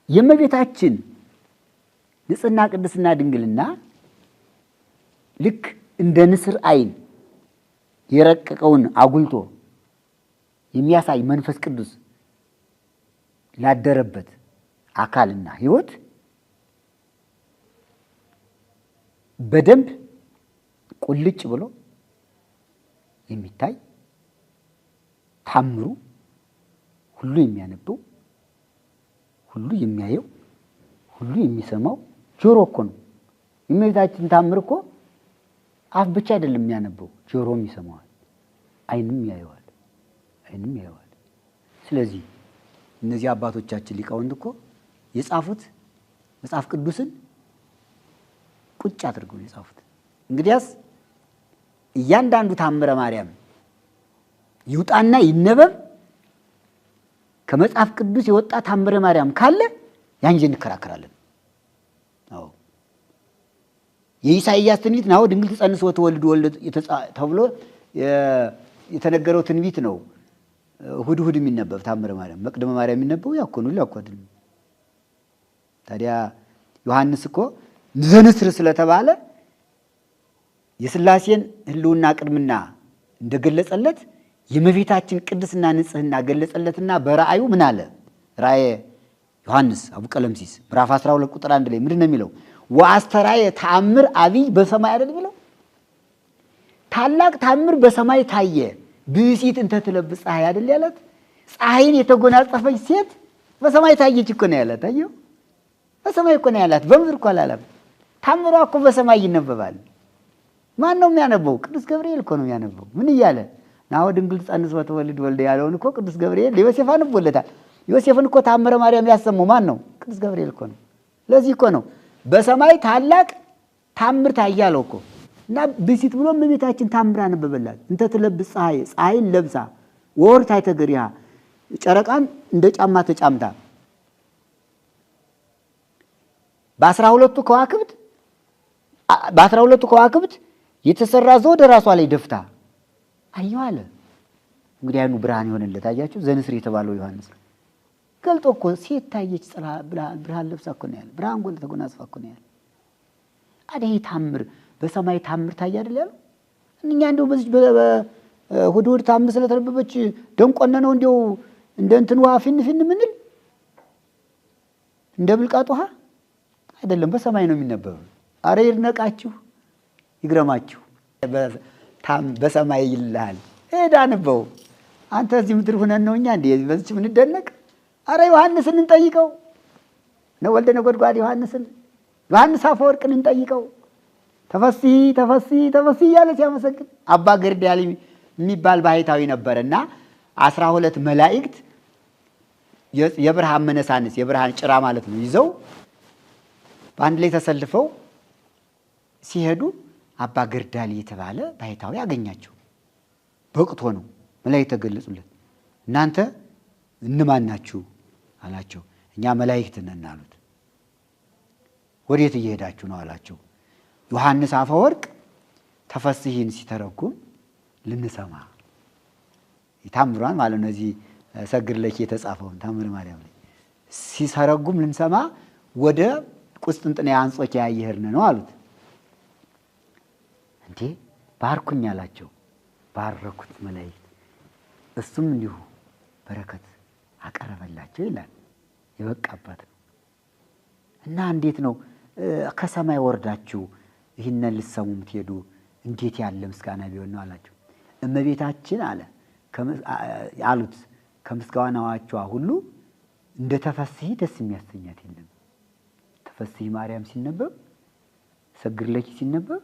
የእመቤታችን ንጽሕና ቅድስና ድንግልና ልክ እንደ ንስር አይን የረቀቀውን አጉልቶ የሚያሳይ መንፈስ ቅዱስ ላደረበት አካልና ሕይወት በደንብ ቁልጭ ብሎ የሚታይ ታምሩ ሁሉ የሚያነበው ሁሉ የሚያየው ሁሉ የሚሰማው ጆሮ እኮ ነው። የእመቤታችን ታምር እኮ አፍ ብቻ አይደለም የሚያነበው፣ ጆሮም ይሰማዋል፣ ዓይንም ያየዋል፣ ዓይንም ያየዋል። ስለዚህ እነዚህ አባቶቻችን ሊቃውንት እኮ የጻፉት መጽሐፍ ቅዱስን ቁጭ አድርገው የጻፉት። እንግዲያስ እያንዳንዱ ታምረ ማርያም ይውጣና ይነበብ። ከመጽሐፍ ቅዱስ የወጣ ታምረ ማርያም ካለ ያን ጊዜ እንከራከራለን። አዎ የኢሳይያስ ትንቢት ነው። ድንግል ትጸንስ ወትወልድ ወልድ ተብሎ የተነገረው ትንቢት ነው። እሑድ እሑድ የሚነበብ ታምረ ማርያም መቅደመ ማርያም የሚነበው ያኮ ነው ያኳድል። ታዲያ ዮሐንስ እኮ ዘንስር ስለተባለ የሥላሴን ህልውና ቅድምና እንደገለጸለት የእመቤታችን ቅድስና ንጽሕና ገለጸለትና በራእዩ ምን አለ? ራእየ ዮሐንስ አቡቀለምሲስ ምዕራፍ 12 ቁጥር 1 ላይ ምንድን ነው የሚለው? ወአስተራየ ተአምር አብይ በሰማይ አይደል ብለው ታላቅ ተአምር በሰማይ ታየ። ብእሲት እንተ ትለብስ ፀሐይ አይደል ያላት ፀሐይን የተጎናጸፈች ሴት በሰማይ ታየች እኮ ነው ያላት። አየሁ በሰማይ እኮ ነው ያላት፣ በምድር እኮ አላለም። ታምሯ እኮ በሰማይ ይነበባል። ማን ነው የሚያነበው? ቅዱስ ገብርኤል እኮ ነው የሚያነበው። ምን እያለ ናሁ ድንግል ትጸንስ ወትወልድ ወልደ ያለውን እኮ ቅዱስ ገብርኤል ለዮሴፍ አንቦለታል። ዮሴፍን እኮ ታምረ ማርያም ያሰማው ማን ነው? ቅዱስ ገብርኤል እኮ ነው። ለዚህ እኮ ነው በሰማይ ታላቅ ታምር ታያለው እኮ እና ብእሲት ብሎ እመቤታችን ታምር አነበበላት። እንተ ትለብስ ፀሐይ ፀሐይን ለብሳ ወርታ ተገሪያ ጨረቃን እንደ ጫማ ተጫምታ በ12 ከዋክብት የተሰራ ዘውድ ራሷ ላይ ደፍታ አየሁ አለ። እንግዲህ ያኑ ብርሃን ይሆንለት አያችሁ። ዘንስር የተባለው ዮሐንስ ገልጦ እኮ ሴት ታየች ብርሃን ለብሳ እኮ ነው ያለ። ብርሃን ጎል ተጎናጽፋ እኮ ነው ያለ። አደይ ታምር በሰማይ ታምር ታየ አይደል ያለው። እኛ እንደው በዚህ በሁድ ታምር ስለተረበበች ደንቆነ ነው እንደው እንደ እንትን ውሃ ፊን ምንል እንደ ብልቃጥ ውሃ አይደለም። በሰማይ ነው የሚነበበው። አረ ይርነቃችሁ ይግረማችሁ። በሰማይ ይልሃል ሄዳ ነበው። አንተ እዚህ ምድር ሆነን ነው እኛ እንዴ በዚህ ምን ደነቅ? አረ ዮሐንስን እንጠይቀው ነው ወልደ ነጎድጓድ ዮሐንስ አፈወርቅን እንጠይቀው። ተፈሲ እያለ ሲያመሰግን አባ ገርዳሊ የሚባል ባህታዊ ነበርና 12 መላእክት የብርሃን መነሳንስ የብርሃን ጭራ ማለት ነው ይዘው በአንድ ላይ ተሰልፈው ሲሄዱ አባ ገርዳሊ የተባለ ባህታዊ አገኛቸው። በቅቶ ነው መላእክት ተገለጹለት። እናንተ እነማን ናችሁ አላቸው። እኛ መላእክት ነን አሉት። ወዴት እየሄዳችሁ ነው አላቸው። ዮሐንስ አፈወርቅ ተፈስሂን ሲተረጉም ልንሰማ ይታምሯን ማለት ነው። እዚህ ሰግር ለኪ የተጻፈውን ታምረ ማርያም ላይ ሲተረጉም ልንሰማ ወደ ቁስጥንጥንያ አንጾኪያ እየሄድን ነው አሉት። እንዴ ባርኩኝ አላቸው። ባረኩት መላእክት። እሱም እንዲሁ በረከት አቀረበላቸው ይላል። የበቃበት ነው እና እንዴት ነው ከሰማይ ወርዳችሁ ይህንን ልትሰሙ የምትሄዱ እንዴት ያለ ምስጋና ቢሆን ነው አላቸው። እመቤታችን አሉት ከምስጋናዎቿ ሁሉ እንደ ተፈስሒ ደስ የሚያሰኛት የለም። ተፈስሒ ማርያም ሲነበብ፣ ሰግር ለኪ ሲነበብ፣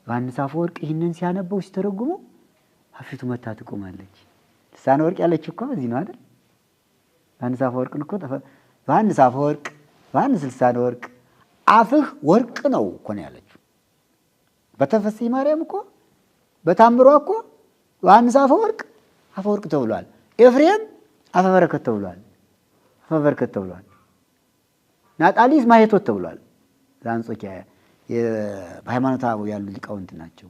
ዮሐንስ አፈወርቅ ይህንን ሲያነበው ሲተረጉሙ አፊቱ መታ ትቆማለች። ልሳነ ወርቅ ያለችው እኮ በዚህ ነው አይደል? ዮሐንስ አፈወርቅን እኮ ዮሐንስ አፈወርቅ ዮሐንስ ልሳነ ወርቅ አፍህ ወርቅ ነው እኮ ነው ያለችው። በተፈስሒ ማርያም እኮ በታምሯ እኮ ዮሐንስ አፈወርቅ ተብሏል። ኤፍሬም አፈበረከት ተብሏል። አፈበረከት ተብሏል። ናጣሊስ ማየቶት ተብሏል። ዛንጾኪያ በሃይማኖት አበው ያሉ ሊቃውንት ናቸው።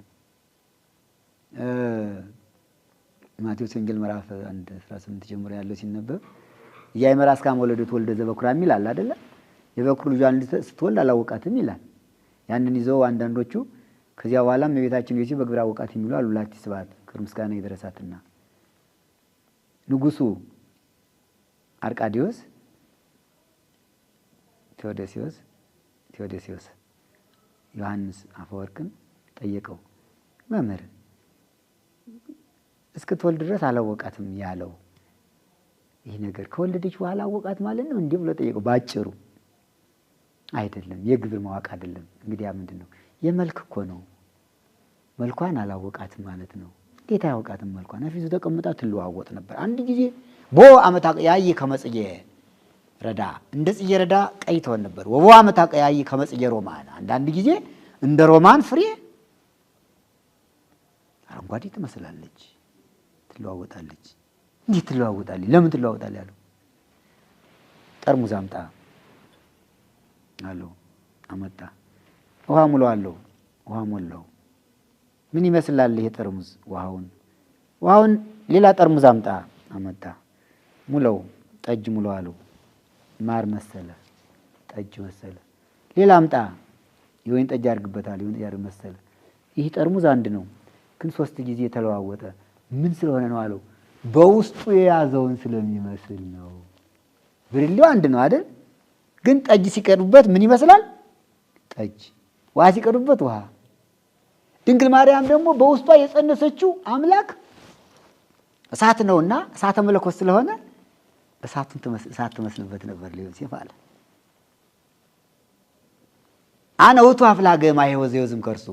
ማቴዎስ ወንጌል ምዕራፍ 1:18 ጀምሮ ያለው ሲነበብ ያይመራ እስካም ወለደት ወልደ ዘበኩራ ይላል አይደለ? የበኩር ልጇን ስትወልድ አላወቃትም ይላል። ያንን ይዘው አንዳንዶቹ ከዚያ በኋላም የቤታችን ዮሴፍ በግብር አወቃት የሚሉ አሉላቲ ስብሐት ክብር ምስጋና ይድረሳትና ንጉሱ አርቃዲዮስ ቴዎዶሲዮስ ዮሐንስ አፈወርቅን ጠየቀው። መምህር እስክትወልድ ድረስ አላወቃትም ያለው ይህ ነገር ከወለደች በኋላ አወቃት ማለት ነው እንዴ ብሎ ጠየቀው። ባጭሩ አይደለም፣ የግብር ማወቅ አይደለም። እንግዲህ ያ ምንድነው? የመልክ እኮ ነው። መልኳን አላወቃትም ማለት ነው። እንዴት አያወቃትም? መልኳን አፊቱ ተቀምጣ ትለዋወጥ ነበር። አንድ ጊዜ ቦ አመታ ያይ ከመጽየ ረዳ እንደ ጽየ ረዳ ቀይ ተወን ነበር። ወቦ አመታ ያይ ከመጽየ ሮማን አንዳንድ ጊዜ እንደ ሮማን ፍሬ አረንጓዴ ትመስላለች፣ ትለዋወጣለች። እንዴት ትለዋወጣለች? ለምን ትለዋወጣለች? ያለው ጠርሙዝ አምጣ አለው። አመጣ። ውሃ ሙሉ አለው። ውሃ ሞላው። ምን ይመስላል ይሄ ጠርሙዝ? ውሃውን ሌላ ጠርሙዝ አምጣ። አመጣ። ሙለው። ጠጅ ሙሉ አለው። ማር መሰለ፣ ጠጅ መሰለ። ሌላ አምጣ። የወይን ጠጅ አድርግበታል። የወይን ጠጅ መሰለ። ይህ ጠርሙዝ አንድ ነው፣ ግን 3 ጊዜ ተለዋወጠ። ምን ስለሆነ ነው አለው። በውስጡ የያዘውን ስለሚመስል ነው። ብርሌው አንድ ነው አይደል? ግን ጠጅ ሲቀርብበት ምን ይመስላል? ጠጅ፣ ውሃ ሲቀዱበት ውሃ። ድንግል ማርያም ደግሞ በውስጧ የጸነሰችው አምላክ እሳት ነውና እሳተ መለኮት ስለሆነ እሳት ትመስልበት ነበር ለዮሴፍ አለ። አነ ውእቱ አፍላገ ማየ ወዘዮዝም ከርሱ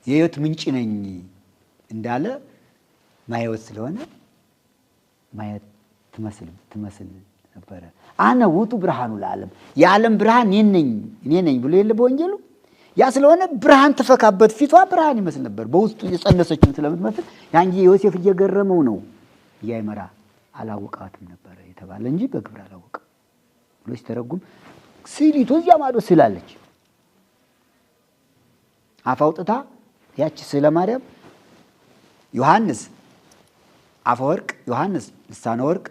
የሕይወት ምንጭ ነኝ እንዳለ ማየወት ስለሆነ ማየት ትመስል ነበረ። አነ ውእቱ ብርሃኑ ለዓለም የዓለም ብርሃን እኔ ነኝ ብሎ የለ በወንጌሉ። ያ ስለሆነ ብርሃን ትፈካበት ፊቷ ብርሃን ይመስል ነበር። በውስጡ የጸነሰችውን ስለምትመስል ያን ጊዜ ዮሴፍ እየገረመው ነው እያይመራ አላወቃትም ነበረ የተባለ እንጂ በግብር አላወቅም ብሎ ሲተረጉም ስዕሊቱ እዚያ ማዶ ስላለች አፍ አውጥታ ያቺ ስለ ማርያም ዮሐንስ አፈወርቅ ዮሐንስ ልሳነ ወርቅ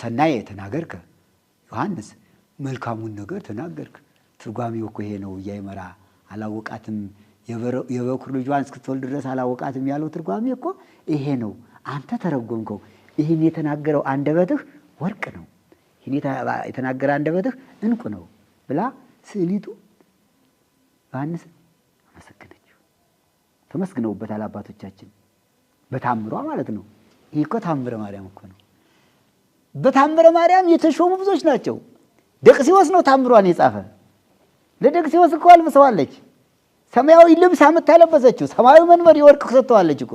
ሰናየ ተናገርከ ዮሐንስ መልካሙን ነገር ተናገርክ። ትርጓሜው እኮ ይሄ ነው። እያይመራ አላወቃትም የበኩር ልጇን እስክትወልድ ድረስ አላወቃትም ያለው ትርጓሜ እኮ ይሄ ነው። አንተ ተረጎምከው። ይህን የተናገረው አንደበትህ ወርቅ ነው፣ ይህን የተናገረ አንደበትህ እንቁ ነው ብላ ስዕሊቱ ዮሐንስ አመሰገነችው። ተመስግነውበታል አባቶቻችን በታምሯ ማለት ነው። ይህ እኮ ታምረ ማርያም እኮ ነው። በታምረ ማርያም የተሾሙ ብዙዎች ናቸው። ደቅሲዎስ ነው ታምሯን የጻፈ። ለደቅሲዎስ እኮ አልብሰዋለች። ሰማያዊ ልብስ አምታለበሰችው። ሰማያዊ መንበር የወርቅ ሰጥተዋለች እኮ።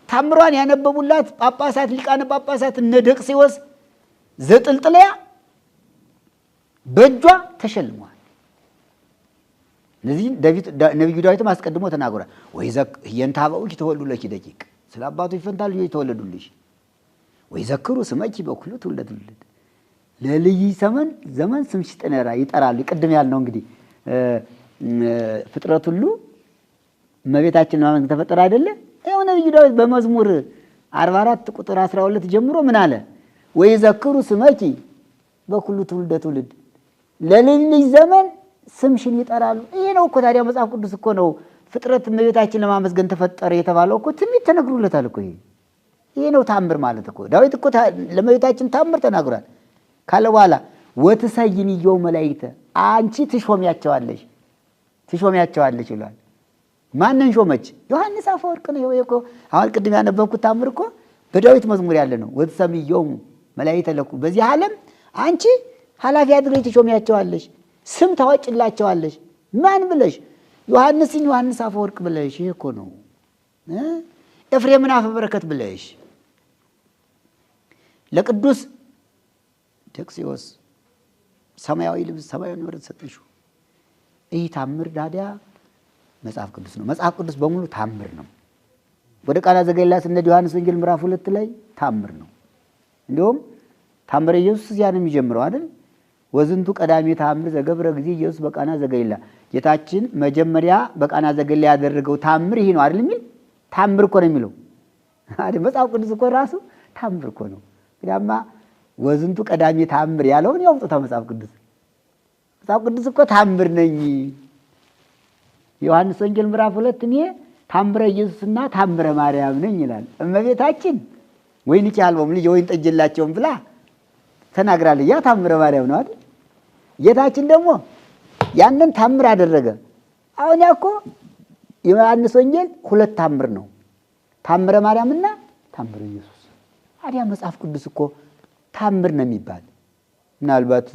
ታምሯን ያነበቡላት ጳጳሳት፣ ሊቃነ ጳጳሳት እነ ደቅሲዎስ ዘጥልጥልያ በእጇ ተሸልመዋል። እነዚህ ነቢዩ ዳዊትም አስቀድሞ ተናግሯል። ወይ የንተ አበውኪ ተወልዱ ለኪ ደቂቅ፣ ስለ አባቶች ፈንታ ልጆች ተወለዱልሽ። ወይ ዘክሩ ስመኪ በኩሉ ትውልደ ትውልድ፣ ለልይ ዘመን ስምሽ ይጠራሉ። ቅድም ያልነው እንግዲህ ፍጥረት ሁሉ እመቤታችን ማመን ተፈጠረ አይደለ? ይኸው ነቢዩ ዳዊት በመዝሙር 44 ቁጥር 12 ጀምሮ ምን አለ? ወይ ዘክሩ ስመኪ በኩሉ ትውልደ ትውልድ፣ ለልይ ዘመን ስምሽን ይጠራሉ። ይሄ ነው እኮ ታዲያ መጽሐፍ ቅዱስ እኮ ነው ፍጥረት እመቤታችን ለማመስገን ተፈጠረ የተባለው እኮ ትንቢት ተነግሮለታል እኮ። ይሄ ነው ታምር ማለት እኮ። ዳዊት እኮ ለእመቤታችን ታምር ተናግሯል ካለ በኋላ ወትሰይሚዮ መላእክተ፣ አንቺ ትሾሚያቸዋለሽ ይላል። ማንን ሾመች? ዮሐንስ አፈወርቅ ነው። ይሄ እኮ አሁን ቅድም ያነበብኩት ታምር እኮ በዳዊት መዝሙር ያለ ነው። ወትሰሚዮ መላእክተ ለኩ፣ በዚህ ዓለም አንቺ ኃላፊ አድርገሽ ትሾሚያቸዋለሽ፣ ስም ታወጭላቸዋለሽ። ማን ብለሽ? ዮሐንስን ዮሐንስ አፈወርቅ ብለሽ። ይሄ እኮ ነው ኤፍሬምን አፈ በረከት ብለሽ። ለቅዱስ ደቅሲዎስ ሰማያዊ ልብስ ሰማያዊ ንብረት ሰጠሽው። ይህ ታምር ዳዲያ መጽሐፍ ቅዱስ ነው። መጽሐፍ ቅዱስ በሙሉ ታምር ነው። ወደ ቃና ዘገሊላ ስንሄድ ዮሐንስ ወንጌል ምዕራፍ 2 ላይ ታምር ነው። እንዲሁም ታምረ ኢየሱስ እዚያ ነው የሚጀምረው አይደል? ወዝንቱ ቀዳሚ ታምር ዘገብረ ጊዜ ኢየሱስ በቃና ዘገሊላ፣ ጌታችን መጀመሪያ በቃና ዘገሊላ ያደረገው ታምር ይሄ ነው አይደል? የሚል ታምር እኮ ነው የሚለው አይደል? መጽሐፍ ቅዱስ እኮ ራሱ ታምር እኮ ነው። እንግዲያማ ወዝንቱ ቀዳሚ ታምር ያለውን ያውጡታ መጽሐፍ ቅዱስ እኮ ታምር ነኝ። ዮሐንስ ወንጌል ምዕራፍ 2 እኔ ታምረ ኢየሱስና ታምረ ማርያም ነኝ ይላል። እመቤታችን ወይን ቂያልቦም ልጅ ወይን ጠጅላቸውም ብላ ተናግራለች። ያ ታምረ ማርያም ነው አይደል? ጌታችን ደግሞ ያንን ታምር አደረገ። አሁን ያኮ የዮሐንስ ወንጌል 2 ታምር ነው፣ ታምረ ማርያምና ታምረ ኢየሱስ። ታዲያ መጽሐፍ ቅዱስ እኮ ታምር ነው የሚባል ምናልባት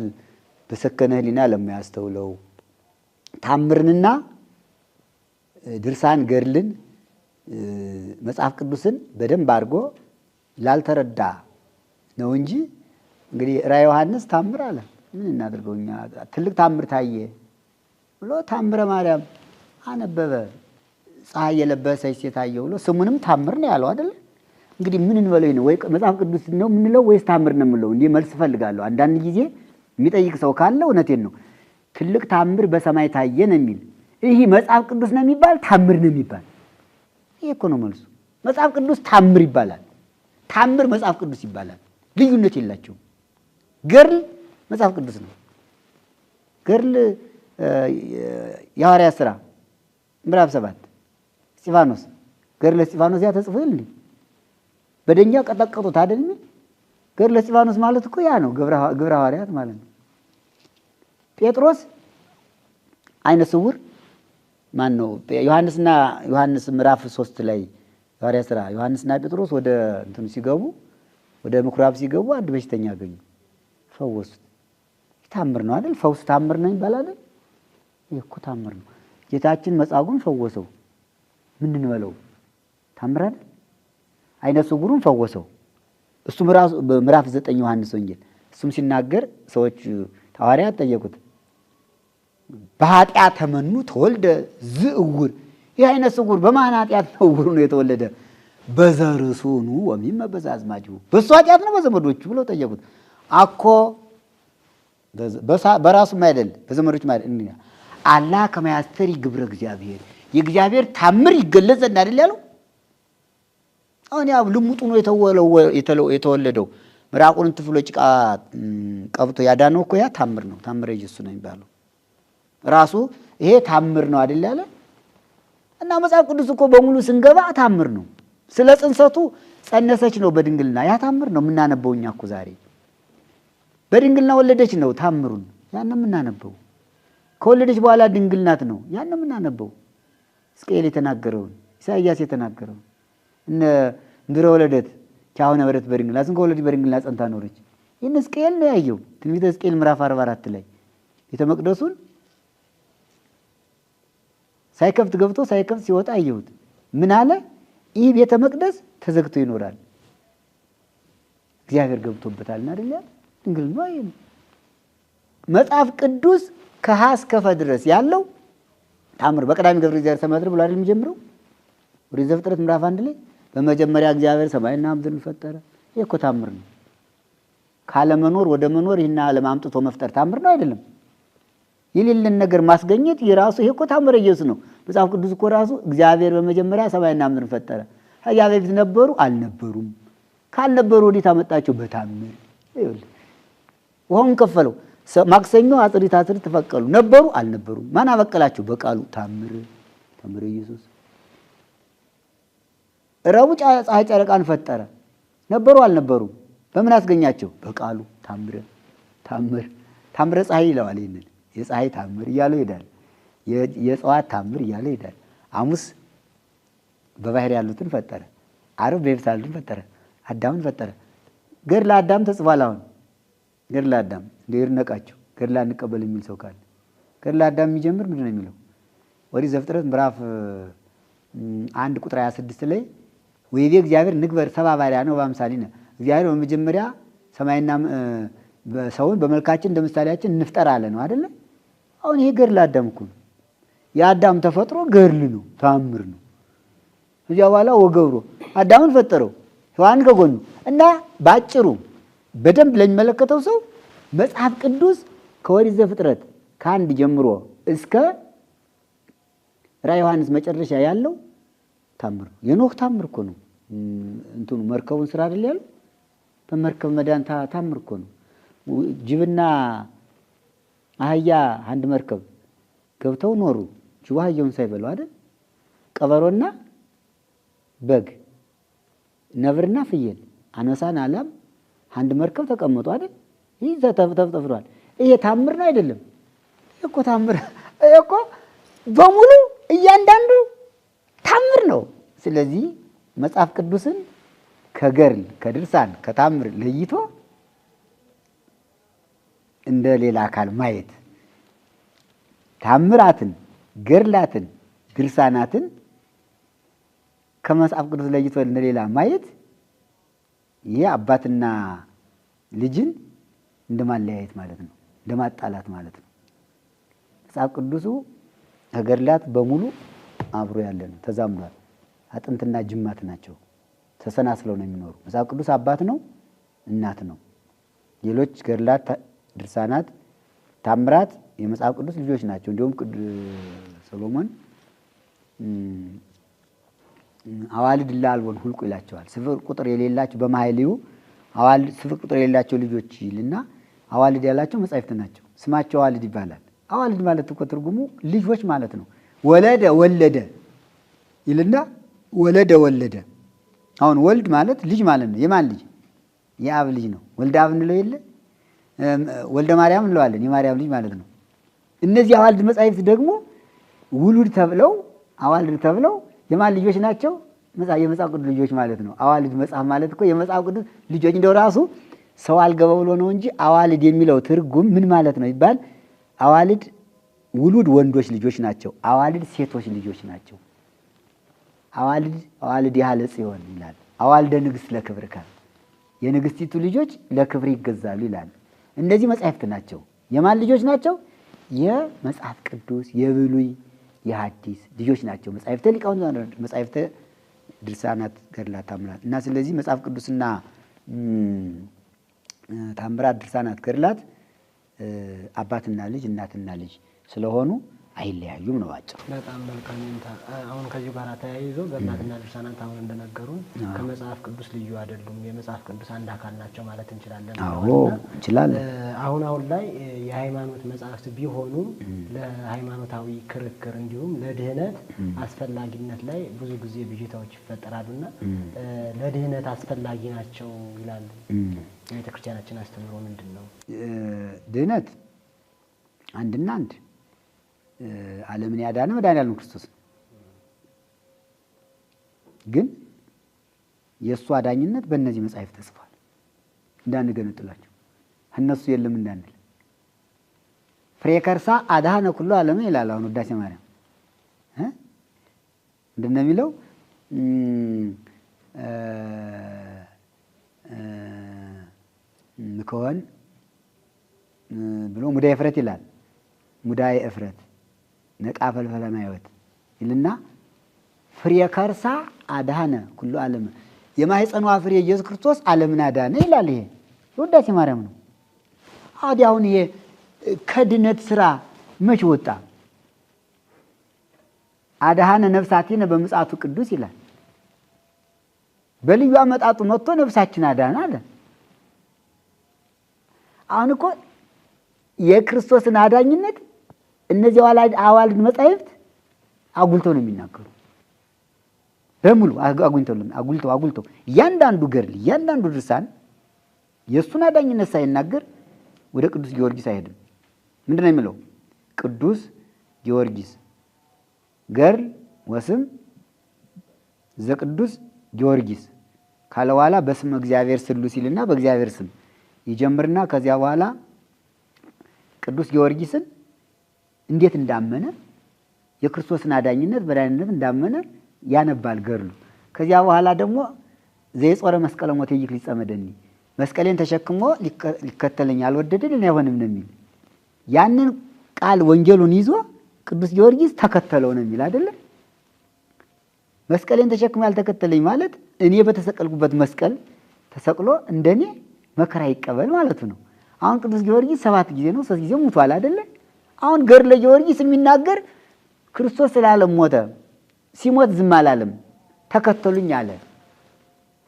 በሰከነ ሕሊና ለማያስተውለው ታምርንና ድርሳን ገድልን መጽሐፍ ቅዱስን በደንብ አድርጎ ላልተረዳ ነው እንጂ እንግዲህ ራዕየ ዮሐንስ ታምር አለ። ምን እናድርገው እኛ? ትልቅ ታምር ታየ ብሎ ታምረ ማርያም አነበበ። ፀሐይ የለበሰች ሴት ታየው ብሎ ስሙንም ታምር ነው ያለው አይደል? እንግዲህ ምን እንበለው ነው? ወይ መጽሐፍ ቅዱስ ነው የምንለው ወይስ ታምር ነው የምንለው? እንዲህ መልስ እፈልጋለሁ። አንዳንድ ጊዜ የሚጠይቅ ሰው ካለ እውነቴን ነው። ትልቅ ታምር በሰማይ ታየ ነው የሚል፣ ይህ መጽሐፍ ቅዱስ ነው የሚባል ታምር ነው የሚባል? ይሄ እኮ ነው መልሱ። መጽሐፍ ቅዱስ ታምር ይባላል፣ ታምር መጽሐፍ ቅዱስ ይባላል። ልዩነት የላቸውም። ገድል መጽሐፍ ቅዱስ ነው። ገድል የሐዋርያት ሥራ ምዕራፍ 7 እስጢፋኖስ ገድለ እስጢፋኖስ ያ ተጽፎ ይል በደኛ ቀጠቀጡት አይደል? ገድለ እስጢፋኖስ ማለት እኮ ያ ነው፣ ግብረ ሐዋርያት ማለት ነው። ጴጥሮስ አይነ ስውር ማን ነው? ዮሐንስ ምዕራፍ 3 ላይ ሐዋርያት ሥራ ዮሐንስና ጴጥሮስ ወደ እንትኑ ሲገቡ ወደ ምኩራብ ሲገቡ አንድ በሽተኛ አገኙ፣ ፈወሱት። ታምር ነው አይደል? ፈውስ ታምር ነው ይባላል አይደል? ይሄ እኮ ታምር ነው። ጌታችን መጻጉዕን ፈወሰው። ምንድን በለው? ታምር አይደል? አይነ ስውሩን ፈወሰው። እሱ ምዕራፍ 9 ዮሐንስ ወንጌል እሱም ሲናገር ሰዎች ሐዋርያት ጠየቁት፣ በኃጢአት ተመኑ ተወልደ ዝእውር፣ ይህ አይነ ስውር በማን ኃጢአት ነው ዕውር ነው የተወለደ? በዘርሱኑ ወሚመ በዛዝማጅሁ፣ በእሱ ኃጢአት ነው በዘመዶቹ ብለው ጠየቁት። አኮ በራሱም አይደል በዘመዶቹም አይደል፣ አላ ከመያስተሪ ግብረ እግዚአብሔር፣ የእግዚአብሔር ታምር ይገለጽ ዘንድ አይደል ያለው። አሁን ያው ልሙጡ ነው የተወለደው ምራቁን ትፍሎ ጭቃ ቀብቶ ያዳነው እኮ ያ ታምር ነው። ታምረ ኢየሱስ ነው የሚባለው ራሱ ይሄ ታምር ነው አይደል ያለ። እና መጽሐፍ ቅዱስ እኮ በሙሉ ስንገባ ታምር ነው። ስለ ጽንሰቱ ጸነሰች ነው በድንግልና፣ ያ ታምር ነው የምናነበው እኛ እኮ ዛሬ። በድንግልና ወለደች ነው ታምሩን፣ ያን የምናነበው። ከወለደች በኋላ ድንግል ናት ነው ያን የምናነበው። ሕዝቅኤል የተናገረውን ኢሳይያስ የተናገረውን እንድረ ወለደት ቻሁነ በረት በድንግልና ስንከ ወለደች በድንግልና ጸንታ ኖረች። ይህን ሕዝቅኤል ነው ያየው። ትንቢተ ሕዝቅኤል ምዕራፍ 44 ላይ ቤተ መቅደሱን ሳይከፍት ገብቶ ሳይከፍት ሲወጣ አየሁት። ምን አለ? ይህ ቤተ መቅደስ ተዘግቶ ይኖራል፣ እግዚአብሔር ገብቶበታልና አይደል? ድንግል ነው። አይ መጽሐፍ ቅዱስ ከሀ እስከ ፈ ድረስ ያለው ታምር በቀዳሚ ገብረ እግዚአብሔር ሰማያት ብሎ አይደል የሚጀምረው? ወደ ዘፍጥረት ምዕራፍ 1 ላይ በመጀመሪያ እግዚአብሔር ሰማይና ምድርን ፈጠረ። ይሄ እኮ ታምር ነው። ካለመኖር ወደ መኖር ይህን ዓለም አምጥቶ መፍጠር ታምር ነው አይደለም? የሌለን ነገር ማስገኘት የራሱ ይሄ እኮ ታምረ ኢየሱስ ነው። መጽሐፍ ቅዱስ እኮ ራሱ እግዚአብሔር በመጀመሪያ ሰማይና ምድርን ፈጠረ። ከዚያ በፊት ነበሩ አልነበሩም። ካልነበሩ ወዴት አመጣቸው? በታምር። ይኸውልህ ውሃውን ከፈለው። ማክሰኞ አጽሪት አጽሪት ተፈቀሉ። ነበሩ አልነበሩም። ማን አበቀላቸው? በቃሉ። ታምር ታምረ ኢየሱስ። ረቡዕ ፀሐይ ጨረቃን ፈጠረ። ነበሩ አልነበሩም። በምን አስገኛቸው? በቃሉ። ታምር ታምር ታምረ ፀሐይ ይለዋል። ይሄንን የፀሐይ ታምር እያለ ይሄዳል። የእጽዋት ታምር እያለ ይሄዳል። ሐሙስ በባህር ያሉትን ፈጠረ። ዓርብ በየብስ ያሉትን ፈጠረ። አዳምን ፈጠረ። ገድለ አዳም ተጽፏል። አሁን ገድለ አዳም እንደ ይርነቃቸው ገድለ አንቀበል የሚል ሰው ካለ ገድለ አዳም የሚጀምር ምንድን ነው የሚለው? ኦሪት ዘፍጥረት ምዕራፍ 1 ቁጥር 26 ላይ ወይቤ እግዚአብሔር ንግበር ሰብአ በአርአያነ ወበአምሳሊነ፣ እግዚአብሔር በመጀመሪያ ሰማይና ሰውን በመልካችን እንደ ምሳሌያችን እንፍጠር አለ ነው አይደለ? አሁን ይሄ ገድለ አዳም እኮ ነው። የአዳም ተፈጥሮ ገድል ነው፣ ታምር ነው። እዚያ በኋላ ወገብሮ አዳምን ፈጠረው፣ ሔዋንን ከጎኑ እና ባጭሩ በደንብ ለሚመለከተው ሰው መጽሐፍ ቅዱስ ከኦሪት ዘፍጥረት ከአንድ ጀምሮ እስከ ራዕየ ዮሐንስ መጨረሻ ያለው ታምር ነው። የኖህ ታምር እኮ ነው። እንትኑ መርከቡን ስራ አይደል ያለው? በመርከብ መዳን ታምር እኮ ነው። ጅብና አህያ አንድ መርከብ ገብተው ኖሩ። ጅቡ አህያውን ሳይበሉ አይደል? ቀበሮና በግ፣ ነብርና ፍየል፣ አንበሳና ላም አንድ መርከብ ተቀመጡ አይደል? ይህ ተፍጥሯል። ይሄ ታምር ነው አይደለም? ይሄ እኮ ታምር እኮ በሙሉ እያንዳንዱ ታምር ነው። ስለዚህ መጽሐፍ ቅዱስን ከገድል ከድርሳን ከታምር ለይቶ እንደ ሌላ አካል ማየት፣ ታምራትን ገድላትን ድርሳናትን ከመጽሐፍ ቅዱስ ለይቶ እንደ ሌላ ማየት ይሄ አባትና ልጅን እንደማለያየት ማለት ነው፣ እንደማጣላት ማለት ነው። መጽሐፍ ቅዱሱ ከገድላት በሙሉ አብሮ ያለ ነው፣ ተዛምዷል። አጥንትና ጅማት ናቸው፣ ተሰናስለው ነው የሚኖሩ። መጽሐፍ ቅዱስ አባት ነው፣ እናት ነው። ሌሎች ገድላት፣ ድርሳናት፣ ታምራት የመጽሐፍ ቅዱስ ልጆች ናቸው። እንዲሁም ሰሎሞን አዋልድ ለአልቦን ሁልቁ ይላቸዋል። ስፍር ቁጥር የሌላቸው በማኃይልዩ አዋልድ ስፍር ቁጥር የሌላቸው ልጆች ይልና አዋልድ ያላቸው መጻሕፍት ናቸው። ስማቸው አዋልድ ይባላል። አዋልድ ማለት እኮ ትርጉሙ ልጆች ማለት ነው። ወለደ ወለደ ይልና ወለደ ወለደ። አሁን ወልድ ማለት ልጅ ማለት ነው። የማን ልጅ? የአብ ልጅ ነው። ወልደ አብ እንለው የለ ወልደ ማርያም እንለዋለን። የማርያም ልጅ ማለት ነው። እነዚህ አዋልድ መጻሕፍት ደግሞ ውሉድ ተብለው አዋልድ ተብለው የማን ልጆች ናቸው? የመጽሐፍ ቅዱስ ልጆች ማለት ነው። አዋልድ መጽሐፍ ማለት እኮ የመጽሐፍ ቅዱስ ልጆች እንደው ራሱ ሰው አልገባ ብሎ ነው እንጂ አዋልድ የሚለው ትርጉም ምን ማለት ነው ይባል? አዋልድ ውሉድ ወንዶች ልጆች ናቸው። አዋልድ ሴቶች ልጆች ናቸው። አዋልድ ያህለ ጽዮን ይላል። አዋልደ ንግሥት ለክብርከ የንግሥቲቱ ልጆች ለክብር ይገዛሉ ይላል። እነዚህ መጻሕፍት ናቸው። የማን ልጆች ናቸው? የመጽሐፍ ቅዱስ የብሉይ የሐዲስ ልጆች ናቸው። መጻሕፍተ ሊቃውንት፣ መጻሕፍተ ድርሳናት፣ ገድላት፣ ታምራት እና ስለዚህ መጽሐፍ ቅዱስና ታምራት፣ ድርሳናት፣ ገድላት አባትና ልጅ እናትና ልጅ ስለሆኑ አይለያዩም ነው አጭሩ። በጣም መልካም። አሁን ከዚሁ ጋር ተያይዞ ገድላትና ድርሳናት አሁን እንደነገሩን ከመጽሐፍ ቅዱስ ልዩ አይደሉም፣ የመጽሐፍ ቅዱስ አንድ አካል ናቸው ማለት እንችላለን። አዎ እንችላለን። አሁን ላይ የሃይማኖት መጽሐፍት ቢሆኑም ለሃይማኖታዊ ክርክር እንዲሁም ለድህነት አስፈላጊነት ላይ ብዙ ጊዜ ብዥታዎች ይፈጠራሉና ለድህነት አስፈላጊ ናቸው ይላሉ። የቤተክርስቲያናችን አስተምህሮ ምንድን ነው? ድህነት አንድና አንድ ዓለምን ያዳነ መድኃኒዓለም ክርስቶስ ነው። ግን የእሱ አዳኝነት በእነዚህ መጻሕፍት ተጽፏል። እንዳንገነጥላቸው እነሱ የለም እንዳንል። ፍሬ ከርሳ አድኃነ ኩሎ ዓለም ይላል አሁን ውዳሴ ማርያም ምንድን ነው የሚለው? ምክሆን ብሎ ሙዳየ እፍረት ይላል። ሙዳየ እፍረት ነቃ ፈልፈለ ማይወት ይልና ፍሬ ከርሳ አድኃነ ኩሉ ዓለም የማኅፀኗ ፍሬ ኢየሱስ ክርስቶስ ዓለምን አዳነ ይላል። ይሄ ውዳሴ ማርያም ነው። አሁን ይሄ ከድነት ስራ መች ወጣ? አድኃነ ነፍሳቲነ በምጽአቱ ቅዱስ ይላል። በልዩ አመጣጡ መጥቶ ነፍሳችን አዳነ አለ። አሁን እኮ የክርስቶስን አዳኝነት እነዚህ አዋልድ መጻሕፍት አጉልተው ነው የሚናገሩ። በሙሉ አጉልተው እያንዳንዱ ገድል እያንዳንዱ ድርሳን የእሱን አዳኝነት ሳይናገር ወደ ቅዱስ ጊዮርጊስ አይሄድም። ምንድን ነው የሚለው? ቅዱስ ጊዮርጊስ ገድል ወስም ዘቅዱስ ጊዮርጊስ ካለ በኋላ በስመ እግዚአብሔር ስሉስ ይልና በእግዚአብሔር ስም ይጀምርና ከዚያ በኋላ ቅዱስ ጊዮርጊስን እንዴት እንዳመነ የክርስቶስን አዳኝነት መድኃኒነት እንዳመነ ያነባል ገድሉ። ከዚያ በኋላ ደግሞ ዘይጾረ መስቀለ ሞት ይክ ሊጸመደኒ መስቀሌን ተሸክሞ ሊከተለኝ አልወደደ ለኔ አይሆንም ነው የሚል። ያንን ቃል ወንጌሉን ይዞ ቅዱስ ጊዮርጊስ ተከተለው ነው የሚል አይደለ? መስቀሌን ተሸክሞ ያልተከተለኝ ማለት እኔ በተሰቀልኩበት መስቀል ተሰቅሎ እንደኔ መከራ ይቀበል ማለቱ ነው። አሁን ቅዱስ ጊዮርጊስ 7 ጊዜ ነው 3 ጊዜ ሞቷል አይደለ? አሁን ገድለ ጊዮርጊስ የሚናገር ክርስቶስ ስላለም ሞተ። ሲሞት ዝም አላለም፣ ተከተሉኝ አለ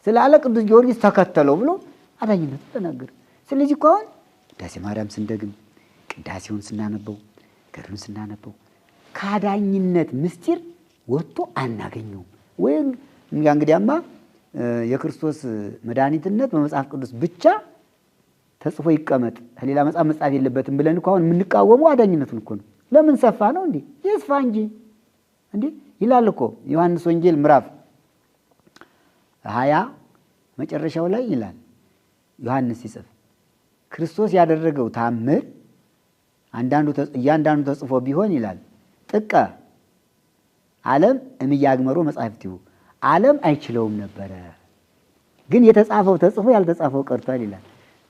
ስላለ ቅዱስ ጊዮርጊስ ተከተለው ብሎ አዳኝነቱ ተናገረ። ስለዚህ እኮ አሁን ቅዳሴ ማርያም ስንደግም ቅዳሴውን ስናነበው ገድሉን ስናነበው ከአዳኝነት ምስጢር ወጥቶ አናገኘውም። ወይም እንግዲያማ የክርስቶስ መድኃኒትነት በመጽሐፍ ቅዱስ ብቻ ተጽፎ ይቀመጥ ሌላ መጽሐፍ መጻፍ የለበትም ብለን እኮ አሁን የምንቃወመው አዳኝነቱን እኮ ነው። ለምን ሰፋ ነው እንዴ? ይስፋ እንጂ እንዴ ይላል እኮ ዮሐንስ ወንጌል ምዕራፍ 20 መጨረሻው ላይ ይላል ዮሐንስ ሲጽፍ ክርስቶስ ያደረገው ታምር እያንዳንዱ ተጽፎ ቢሆን ይላል ጥቀ ዓለም እምያግመሮ መጻሕፍቲሁ ዓለም አይችለውም ነበረ፣ ግን የተጻፈው ተጽፎ ያልተጻፈው ቀርቷል ይላል።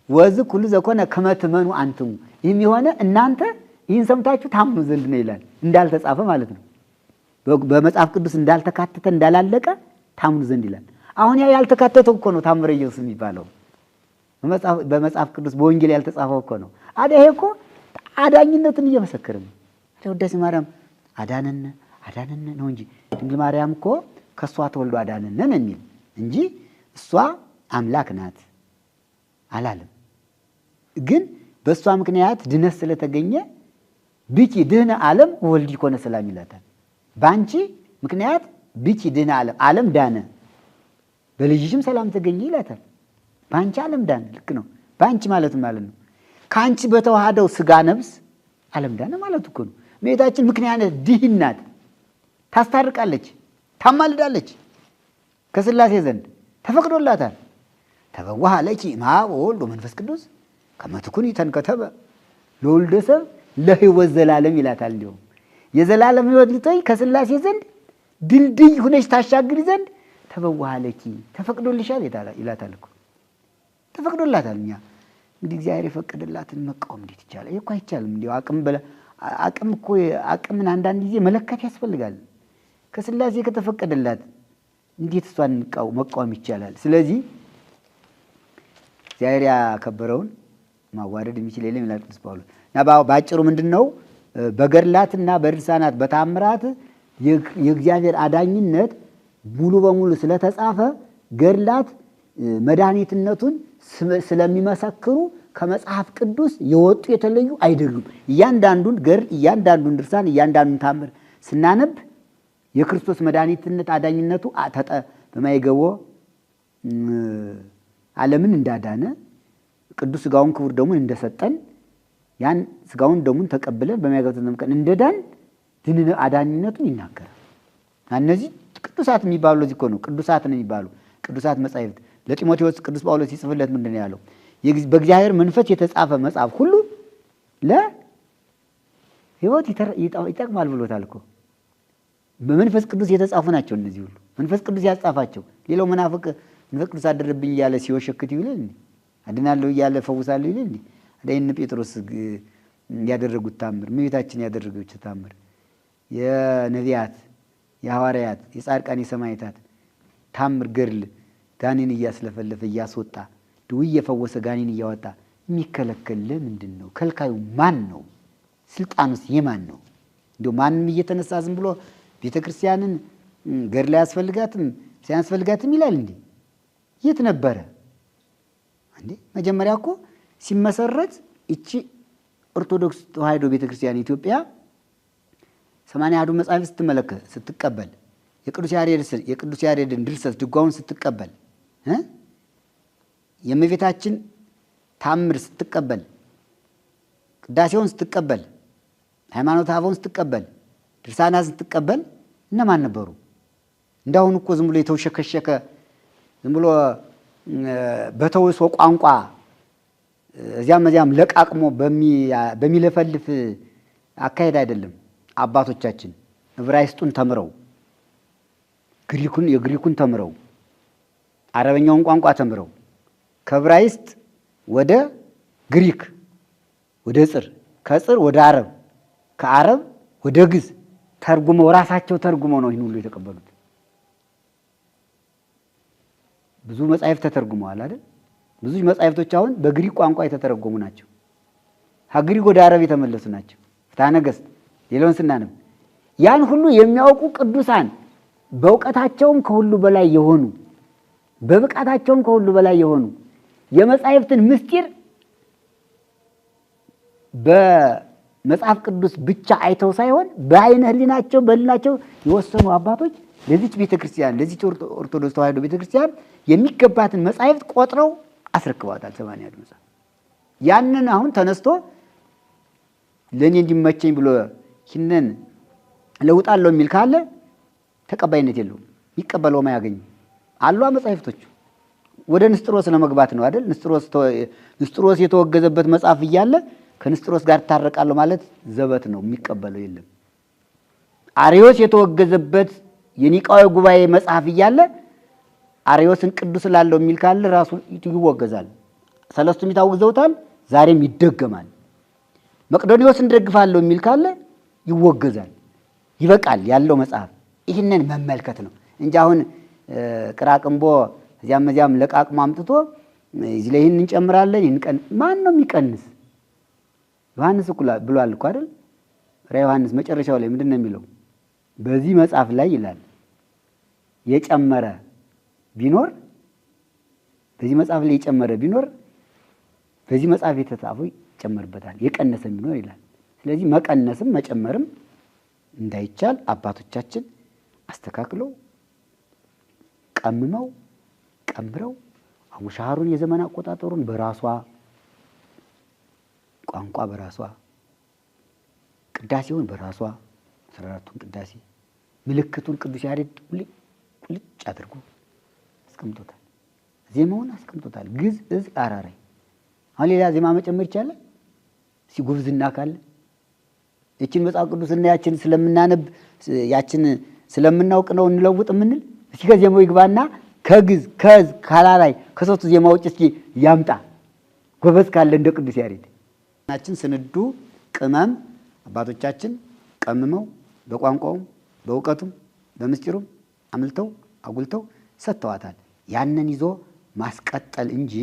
ወዝ ኩሉ ዘኮነ ከመ ትመኑ አንትሙ ይህም የሆነ እናንተ ይህን ሰምታችሁ ታምኑ ዘንድ ነው ይላል። እንዳልተጻፈ ማለት ነው። በመጽሐፍ ቅዱስ እንዳልተካተተ እንዳላለቀ ታምኑ ዘንድ ይላል። አሁን ያ ያልተካተተው እኮ ነው ታምረ ኢየሱስ የሚባለው በመጽሐፍ ቅዱስ በወንጌል ያልተጻፈው እኮ ነው። አዳ ይሄ እኮ አዳኝነትን እየመሰከረ ነው። ውዳሴ ማርያም አዳነነ ነው እንጂ ድንግል ማርያም እኮ ከእሷ ተወልዶ አዳነነ ነው የሚል እንጂ እሷ አምላክ ናት አላለም። ግን በእሷ ምክንያት ድነት ስለተገኘ ብኪ ድህነ ዓለም ወልድ ይኮነ ሰላም ይላታል። በአንቺ ምክንያት ብኪ ድህነ ዓለም ዳነ፣ በልጅሽም ሰላም ተገኘ ይላታል። በአንቺ ዓለም ዳነ። ልክ ነው። በአንቺ ማለት ነው። ከአንቺ በተዋሃደው ስጋ ነብስ ዓለም ዳነ ማለት እኮ ነው። እመቤታችን ምክንያት ድኅነት ናት። ታስታርቃለች፣ ታማልዳለች። ከሥላሴ ዘንድ ተፈቅዶላታል። ተበዋሃ ለኪ እምአብ ወወልድ ወመንፈስ ቅዱስ ከመ ትኩኒ ተንከተበ ለወልደ ሰብ ለሕይወት ዘላለም ይላታል። እንዲሁም የዘላለም ሕይወት ልትሆኚ ከሥላሴ ዘንድ ድልድይ ሁነሽ ታሻግሪ ዘንድ ተበዋሃ ለኪ ተፈቅዶልሻል ይላታል እኮ ተፈቅዶላታል። እኛ እንግዲህ እግዚአብሔር የፈቀደላትን መቃወም እንዴት ይቻላል? ይሄ እኮ አይቻልም። እንዲሁ አቅምን አንዳንድ ጊዜ መለከት ያስፈልጋል። ከሥላሴ ከተፈቀደላት እንዴት እሷን መቃወም ይቻላል? ስለዚህ እግዚአብሔር ያከበረውን ማዋረድ የሚችል የለም ይላል ቅዱስ ጳውሎስ። እና በአጭሩ ምንድን ነው? በገድላትና በድርሳናት በታምራት የእግዚአብሔር አዳኝነት ሙሉ በሙሉ ስለተጻፈ ገድላት መድኃኒትነቱን ስለሚመሰክሩ ከመጽሐፍ ቅዱስ የወጡ የተለዩ አይደሉም። እያንዳንዱን ገድል፣ እያንዳንዱን ድርሳን፣ እያንዳንዱን ታምር ስናነብ የክርስቶስ መድኃኒትነት አዳኝነቱ በማይገቦ ዓለምን እንዳዳነ ቅዱስ ሥጋውን ክቡር ደሙን እንደሰጠን ያን ሥጋውን ደሙን ተቀብለን በማይገቦ ተጠምቀን እንደዳን አዳኝነቱን ይናገራል። እነዚህ ቅዱሳት የሚባሉ ለዚህ እኮ ነው ቅዱሳት ነው የሚባሉ ቅዱሳት መጻሕፍት። ለጢሞቴዎስ ቅዱስ ጳውሎስ ሲጽፍለት ምንድን ነው ያለው? በእግዚአብሔር መንፈስ የተጻፈ መጽሐፍ ሁሉ ለሕይወት ይጠቅማል ብሎታል እኮ። በመንፈስ ቅዱስ የተጻፉ ናቸው እነዚህ ሁሉ መንፈስ ቅዱስ ያጻፋቸው። ሌላው መናፍቅ መንፈስ ቅዱስ አደረብኝ እያለ ሲወሸክት ይውላል እንዴ? አድናለሁ እያለ ፈውሳለሁ ይላል እንዴ? እነ ጴጥሮስ ያደረጉት ታምር፣ እመቤታችን ያደረገችው ታምር፣ የነቢያት፣ የሐዋርያት፣ የጻድቃን፣ የሰማዕታት ታምር ገድል ጋኔን እያስለፈለፈ እያስወጣ ድውይ እየፈወሰ ጋኔን እያወጣ የሚከለከል ለምንድን ነው? ከልካዩ ማን ነው? ስልጣኑስ የማን ነው? እንዲሁ ማንም እየተነሳ ዝም ብሎ ቤተ ክርስቲያንን ገድል አያስፈልጋትም ሲያስፈልጋትም ይላል እንዴ? የት ነበረ እንዴ? መጀመሪያ እኮ ሲመሰረት እቺ ኦርቶዶክስ ተዋሕዶ ቤተ ክርስቲያን ኢትዮጵያ 81ዱ መጽሐፍ ስትቀበል የቅዱስ ያሬድን ድርሰት ድጓውን ስትቀበል የእመቤታችን ታምር ስትቀበል ቅዳሴውን ስትቀበል ሃይማኖተ አበውን ስትቀበል ድርሳናት ስትቀበል እነማን ነበሩ? እንዳሁን እኮ ዝም ብሎ የተውሸከሸከ ዝም ብሎ በተውሶ ቋንቋ እዚያም ለቃቅሞ በሚለፈልፍ አካሄድ አይደለም። አባቶቻችን ዕብራይስጡን ተምረው የግሪኩን ተምረው አረበኛውን ቋንቋ ተምረው ከዕብራይስጥ ወደ ግሪክ ወደ ጽር ከጽር ወደ አረብ ከአረብ ወደ ግዕዝ ተርጉመው ራሳቸው ተርጉመው ነው ይህን ሁሉ የተቀበሉት። ብዙ መጻሕፍት ተተርጉመዋል አይደል? ብዙ መጻሕፍቶች አሁን በግሪክ ቋንቋ የተተረጎሙ ናቸው። ከግሪክ ወደ አረብ የተመለሱ ናቸው። ፍትሐ ነገሥት ሌላውን ስናነብ ያን ሁሉ የሚያውቁ ቅዱሳን በእውቀታቸውም ከሁሉ በላይ የሆኑ በብቃታቸውም ከሁሉ በላይ የሆኑ የመጻሕፍትን ምስጢር በመጽሐፍ ቅዱስ ብቻ አይተው ሳይሆን በዓይነ ሕሊናቸው በሕሊናቸው የወሰኑ አባቶች ለዚች ቤተክርስቲያን ለዚች ኦርቶዶክስ ተዋሕዶ ቤተክርስቲያን የሚገባትን መጻሕፍት ቆጥረው አስረክበዋታል። 81 መጽሐፍ። ያንን አሁን ተነስቶ ለእኔ እንዲመቸኝ ብሎ ይህንን ለውጣለሁ የሚል ካለ ተቀባይነት የለውም። የሚቀበለውም አያገኝም። አሏ መጻሕፍቶቹ ወደ ንስጥሮስ ለመግባት ነው አይደል? ንስጥሮስ የተወገዘበት መጽሐፍ እያለ ከንስጥሮስ ጋር ታረቃለሁ ማለት ዘበት ነው። የሚቀበለው የለም። አርዮስ የተወገዘበት የኒቃዊ ጉባኤ መጽሐፍ እያለ አርዮስን ቅዱስ ላለው የሚል ካለ ራሱ ይወገዛል። ሰለስቱ ምዕት አውግዘውታል። ዛሬም ይደገማል። መቅዶኒዎስን ደግፋለሁ የሚል ካለ ይወገዛል። ይበቃል ያለው መጽሐፍ ይህንን መመልከት ነው እንጂ አሁን ቅራቅንቦ እዚያም ለቃቅሞ አምጥቶ እዚህ ላይ ይህን እንጨምራለን ይህን ማን ነው የሚቀንስ? ዮሐንስ እኮ ብሏል እኮ አይደል? ራዕየ ዮሐንስ መጨረሻው ላይ ምንድን ነው የሚለው? በዚህ መጽሐፍ ላይ ይላል የጨመረ ቢኖር በዚህ መጽሐፍ ላይ የጨመረ ቢኖር በዚህ መጽሐፍ የተጻፈው ይጨመርበታል፣ የቀነሰ ቢኖር ይላል። ስለዚህ መቀነስም መጨመርም እንዳይቻል አባቶቻችን አስተካክለው ቀምመው ቀምረው አቡሻህሩን የዘመን አቆጣጠሩን በራሷ ቋንቋ በራሷ ቅዳሴውን በራሷ 14ቱን ቅዳሴ ምልክቱን ቅዱስ ያሬድ ቁልጭ አድርጎ አስቀምጦታል። ዜማውን አስቀምጦታል። ግዕዝ፣ ዕዝ፣ አራራይ። አሁን ሌላ ዜማ መጨመር ይቻላል? ጉብዝና ካለ ይችን መጽሐፍ ቅዱስና ያችን ስለምናነብ ያችን ስለምናውቅ ነው እንለውጥ የምንል? እስኪ ከዜማው ይግባና ከግዕዝ፣ ከዕዝ፣ ከአራራይ ከሶስቱ ዜማዎች እስኪ ያምጣ ጎበዝ ካለ እንደ ቅዱስ ያሬድ። ናችን ስንዱ ቅመም አባቶቻችን ቀምመው በቋንቋውም በእውቀቱም በምስጢሩም አምልተው አጉልተው ሰጥተዋታል። ያንን ይዞ ማስቀጠል እንጂ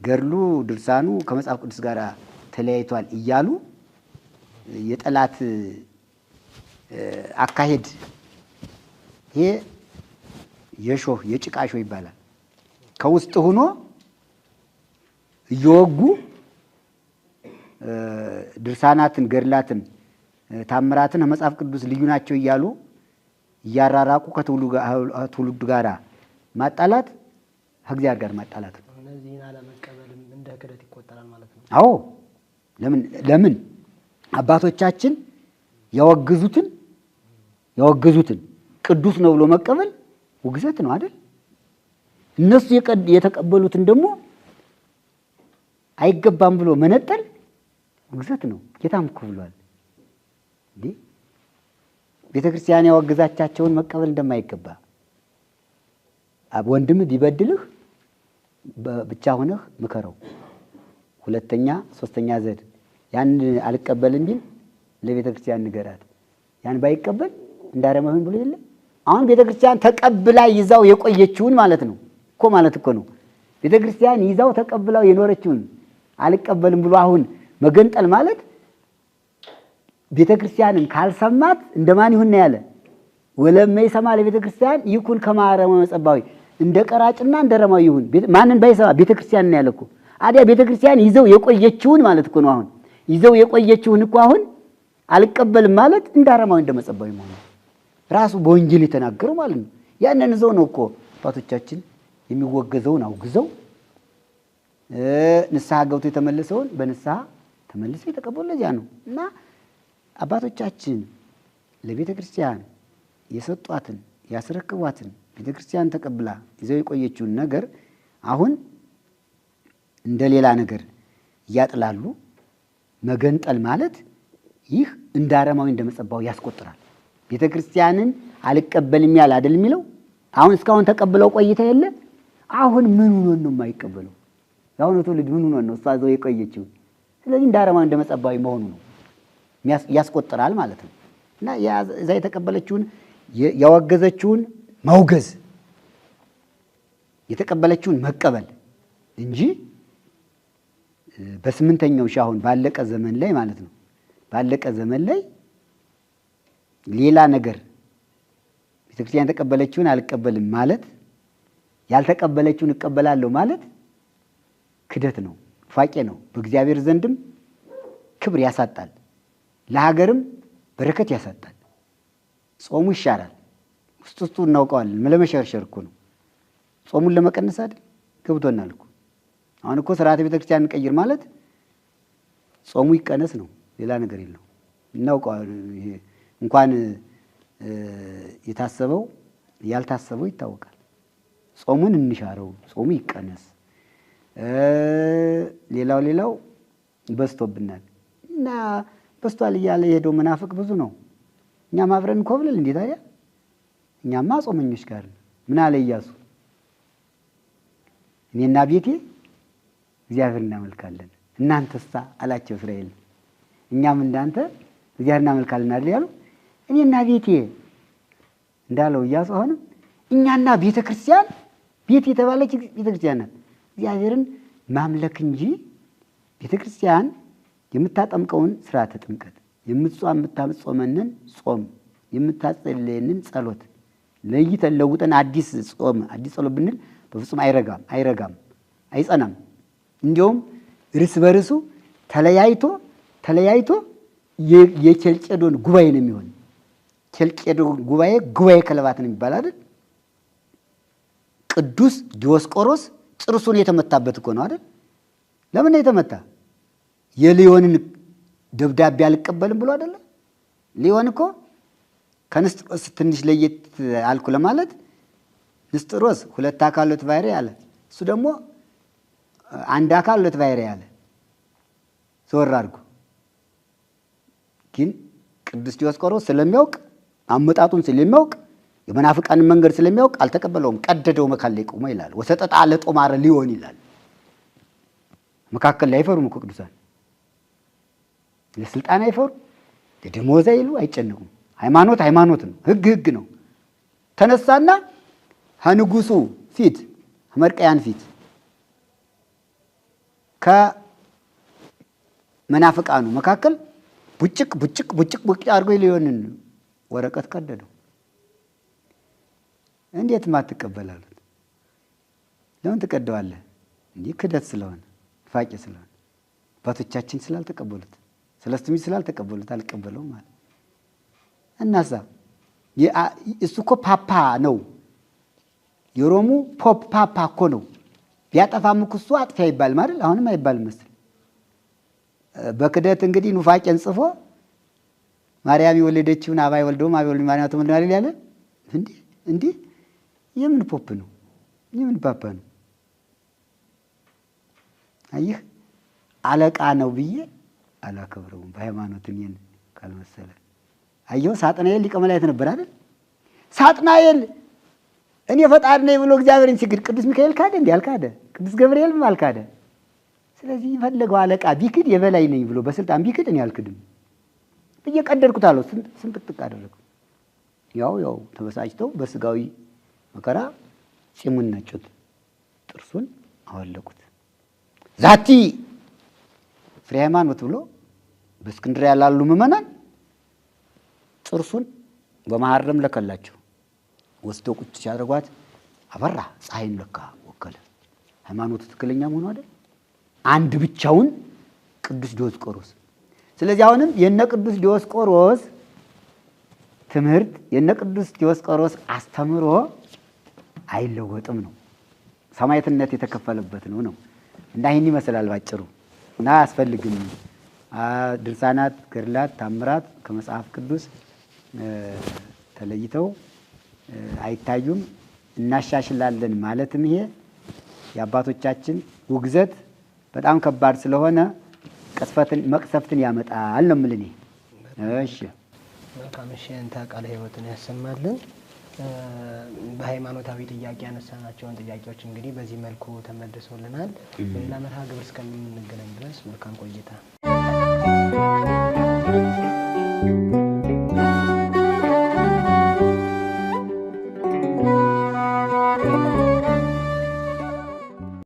ገድሉ ድርሳኑ ከመጽሐፍ ቅዱስ ጋር ተለያይቷል እያሉ የጠላት አካሄድ ይሄ የሾህ የጭቃ ሾህ ይባላል። ከውስጥ ሆኖ እየወጉ ድርሳናትን ገድላትን ታምራትን ከመጽሐፍ ቅዱስ ልዩ ናቸው እያሉ እያራራቁ ከትውልዱ ጋር ማጣላት ከእግዚአብሔር ጋር ማጣላት ነው። እነዚህን አለመቀበልም እንደ ክህደት ይቆጠራል ማለት ነው። አዎ ለምን አባቶቻችን ያወገዙትን ቅዱስ ነው ብሎ መቀበል ውግዘት ነው አይደል? እነሱ የተቀበሉትን ደግሞ አይገባም ብሎ መነጠል ውግዘት ነው። ጌታም እኮ ብሏል እንዴ ቤተክርስቲያን ያወገዛቻቸውን መቀበል እንደማይገባ። ወንድም ቢበድልህ ብቻ ሆነህ ምከረው፣ ሁለተኛ ሶስተኛ ዘድ ያን አልቀበልም ቢል ለቤተክርስቲያን ንገራት። ያን ባይቀበል እንዳረመህን ብሎ የለ። አሁን ቤተክርስቲያን ተቀብላ ይዛው የቆየችውን ማለት ነው እኮ ማለት እኮ ነው። ቤተክርስቲያን ይዛው ተቀብላው የኖረችውን አልቀበልም ብሎ አሁን መገንጠል ማለት ቤተክርስቲያንን ካልሰማት እንደማን ይሁን ያለ ወለማ ይሰማ ለቤተክርስቲያን ይኩን ከማረመ መጸባዊ እንደ ቀራጭና እንደ ረማዊ ይሁን። ማንን ባይሰማ ቤተክርስቲያን ነው ያለኩ። አዲያ ቤተክርስቲያን ይዘው የቆየችውን ማለት እኮ ነው። አሁን ይዘው የቆየችውን እኮ አሁን አልቀበልም ማለት እንደ ረማዊ እንደ መጸባዊ ማለት ራሱ በወንጌል የተናገረው ማለት ነው። ያንን ይዘው ነው እኮ አባቶቻችን የሚወገዘውን አውግዘው ንስሐ ገብቶ የተመለሰውን በንስሐ ተመልሰው የተቀበሉ ለዚያ ነው። እና አባቶቻችን ለቤተ ክርስቲያን የሰጧትን ያስረክቧትን ቤተ ክርስቲያን ተቀብላ ይዘው የቆየችውን ነገር አሁን እንደ ሌላ ነገር እያጥላሉ መገንጠል ማለት ይህ እንደ አረማዊ እንደ መጸባዊ ያስቆጥራል። ቤተ ክርስቲያንን አልቀበልም ያለ አይደል የሚለው። አሁን እስካሁን ተቀብለው ቆይታ የለ። አሁን ምን ሆኖ ነው የማይቀበለው? ያሁኑ ትውልድ ምን ሆኖ ነው እሷ ይዘው የቆየችው? ስለዚህ እንደ አረማዊ እንደ መጸባዊ መሆኑ ነው ያስቆጥራል ማለት ነው። እና እዛ የተቀበለችውን ያወገዘችውን ማውገዝ የተቀበለችውን መቀበል እንጂ በስምንተኛው ሺህ አሁን ባለቀ ዘመን ላይ ማለት ነው ባለቀ ዘመን ላይ ሌላ ነገር ቤተክርስቲያን የተቀበለችውን አልቀበልም ማለት ያልተቀበለችውን እቀበላለሁ ማለት ክደት ነው፣ ፋቄ ነው። በእግዚአብሔር ዘንድም ክብር ያሳጣል፣ ለሀገርም በረከት ያሳጣል። ጾሙ ይሻራል። ውስጡ እናውቀዋለን። ለመሸርሸር እኮ ነው። ጾሙን ለመቀነስ አይደል? ገብቶናል እኮ። አሁን እኮ ስርዓተ ቤተክርስቲያን እንቀይር ማለት ጾሙ ይቀነስ ነው፣ ሌላ ነገር የለው። እናውቀዋለን። እንኳን የታሰበው ያልታሰበው ይታወቃል። ጾሙን እንሻረው፣ ጾሙ ይቀነስ። ሌላው በዝቶብናል እና በዝቷል እያለ የሄደው መናፍቅ ብዙ ነው። እኛም አብረን እንኮብልል እንዴ ታዲያ? እኛማ ጾመኞች ጋር ምን አለ ኢያሱ? እኔና ቤቴ እግዚአብሔር እናመልካለን፣ እናንተሳ አላቸው እስራኤል። እኛም እንዳንተ እግዚአብሔር እናመልካለን አይደል ያሉ? እኔና ቤቴ እንዳለው ኢያሱ አሁንም እኛና ቤተ ክርስቲያን ቤት የተባለች ቤተ ክርስቲያን ናት። እግዚአብሔርን ማምለክ እንጂ ቤተ ክርስቲያን የምታጠምቀውን ስርዓተ ጥምቀት የምታጾመንን ጾም የምታጸልየንን ጸሎት ለይተን ለውጠን አዲስ ጾም አዲስ ጸሎት ብንል በፍጹም አይረጋም አይጸናም። እንዲያውም እርስ በርሱ ተለያይቶ የኬልቄዶን ጉባኤ ነው የሚሆን። ኬልቄዶን ጉባኤ ከለባት ነው የሚባል አይደል? ቅዱስ ዲዮስቆሮስ ጥርሱን የተመታበት እኮ ነው አይደል? ለምን ነው የተመታ? የሊዮንን ደብዳቤ አልቀበልም ብሎ አይደለ? ሊሆን እኮ ከንስጥሮስ ትንሽ ለየት አልኩ ለማለት ንስጥሮስ 2 አካል 2 ባሕርይ አለ። እሱ ደግሞ 1 አካል 2 ባሕርይ አለ። ዘወር አድርጎ ግን ቅዱስ ዲዮስቆሮስ ስለሚያውቅ አመጣጡን ስለሚያውቅ የመናፍቃንን መንገድ ስለሚያውቅ አልተቀበለውም። ቀደደው መካከል ላይ ቆሞ ይላል። ወሰጠጣ ለጦማረ ሊሆን ይላል። መካከል ላይ አይፈሩም እኮ ቅዱሳን። ለስልጣን አይፈሩ፣ ለደሞዝ አይሉ አይጨነቁም። ሃይማኖት ሃይማኖት ነው፣ ህግ ህግ ነው። ተነሳና ከንጉሱ ፊት ከመርቀያን ፊት ከመናፍቃኑ መካከል ቡጭቅ ቡጭቅ ቡጭቅ ቡጭቅ አድርጎ ሊሆንን ወረቀት ቀደደው። እንዴት ማትቀበላሉት? ለምን ትቀደዋለህ? እንዲህ ክደት ስለሆነ ፋቂ ስለሆነ አባቶቻችን ስላልተቀበሉት ሰለስቱ ምዕት ስላልተቀበሉት አልቀበለውም ማለት እናሳ እሱ እኮ ፓፓ ነው። የሮሙ ፖፕ ፓፓ እኮ ነው። ቢያጠፋም እኮ እሱ አጥፊ አይባልም አይደል? አሁንም አይባልም መስል በክደት እንግዲህ ኑፋቄን ጽፎ ማርያም የወለደችውን አባ ይወልደውም አባ ይወልደው ማርያም ተወልደ አይደል ያለ እንዴ የምን ፖፕ ነው? የምን ፓፓ ነው? አየህ አለቃ ነው ብዬ አላከብረውም በሃይማኖት እኔን ካልመሰለ። አየው ሳጥናኤል ሊቀ መላእክት ነበር አይደል? ሳጥናኤል እኔ ፈጣሪ ነኝ ብሎ እግዚአብሔርን ሲግድ ቅዱስ ሚካኤል ካደ እንዴ? አልካደ። ቅዱስ ገብርኤልም አልካደ። ስለዚህ የፈለገው አለቃ ቢክድ የበላይ ነኝ ብሎ በስልጣን ቢክድ እኔ አልክድም ብዬ ቀደድኩት አለው። ስንጥቅጥቅ አደረገው። ያው ተበሳጭተው በስጋዊ መከራ ጺሙን ነጩት፣ ጥርሱን አወለቁት። ዛቲ ፍሬ ሃይማኖት ብሎ በእስክንድርያ ያላሉ ምዕመናን ጥርሱን በመሐረም ለከላቸው። ወስደው ቁጭ ሲያደርጓት አበራ፣ ፀሐይን ለካ ወከለ። ሃይማኖቱ ትክክለኛ መሆኑ አይደል? አንድ ብቻውን ቅዱስ ዲዮስቆሮስ። ስለዚህ አሁንም የነ ቅዱስ ዲዮስቆሮስ ትምህርት የነ ቅዱስ ዲዮስቆሮስ አስተምሮ አይለወጥም ነው። ሰማዕትነት የተከፈለበት ነው። እና ይህን ይመስላል ባጭሩ። እና አያስፈልግም ድርሳናት፣ ገድላት፣ ታምራት ከመጽሐፍ ቅዱስ ተለይተው አይታዩም። እናሻሽላለን ማለትም ይሄ የአባቶቻችን ውግዘት በጣም ከባድ ስለሆነ መቅሰፍትን ያመጣል ነው የምልህ እኔ። እሺ መልካም። እሺ እንተ ቃለ ሕይወትን ያሰማልን። በሃይማኖታዊ ጥያቄ ያነሳናቸውን ጥያቄዎች እንግዲህ በዚህ መልኩ ተመልሶልናል። በሌላ መርሃ ግብር እስከምንገናኝ ድረስ መልካም ቆይታ።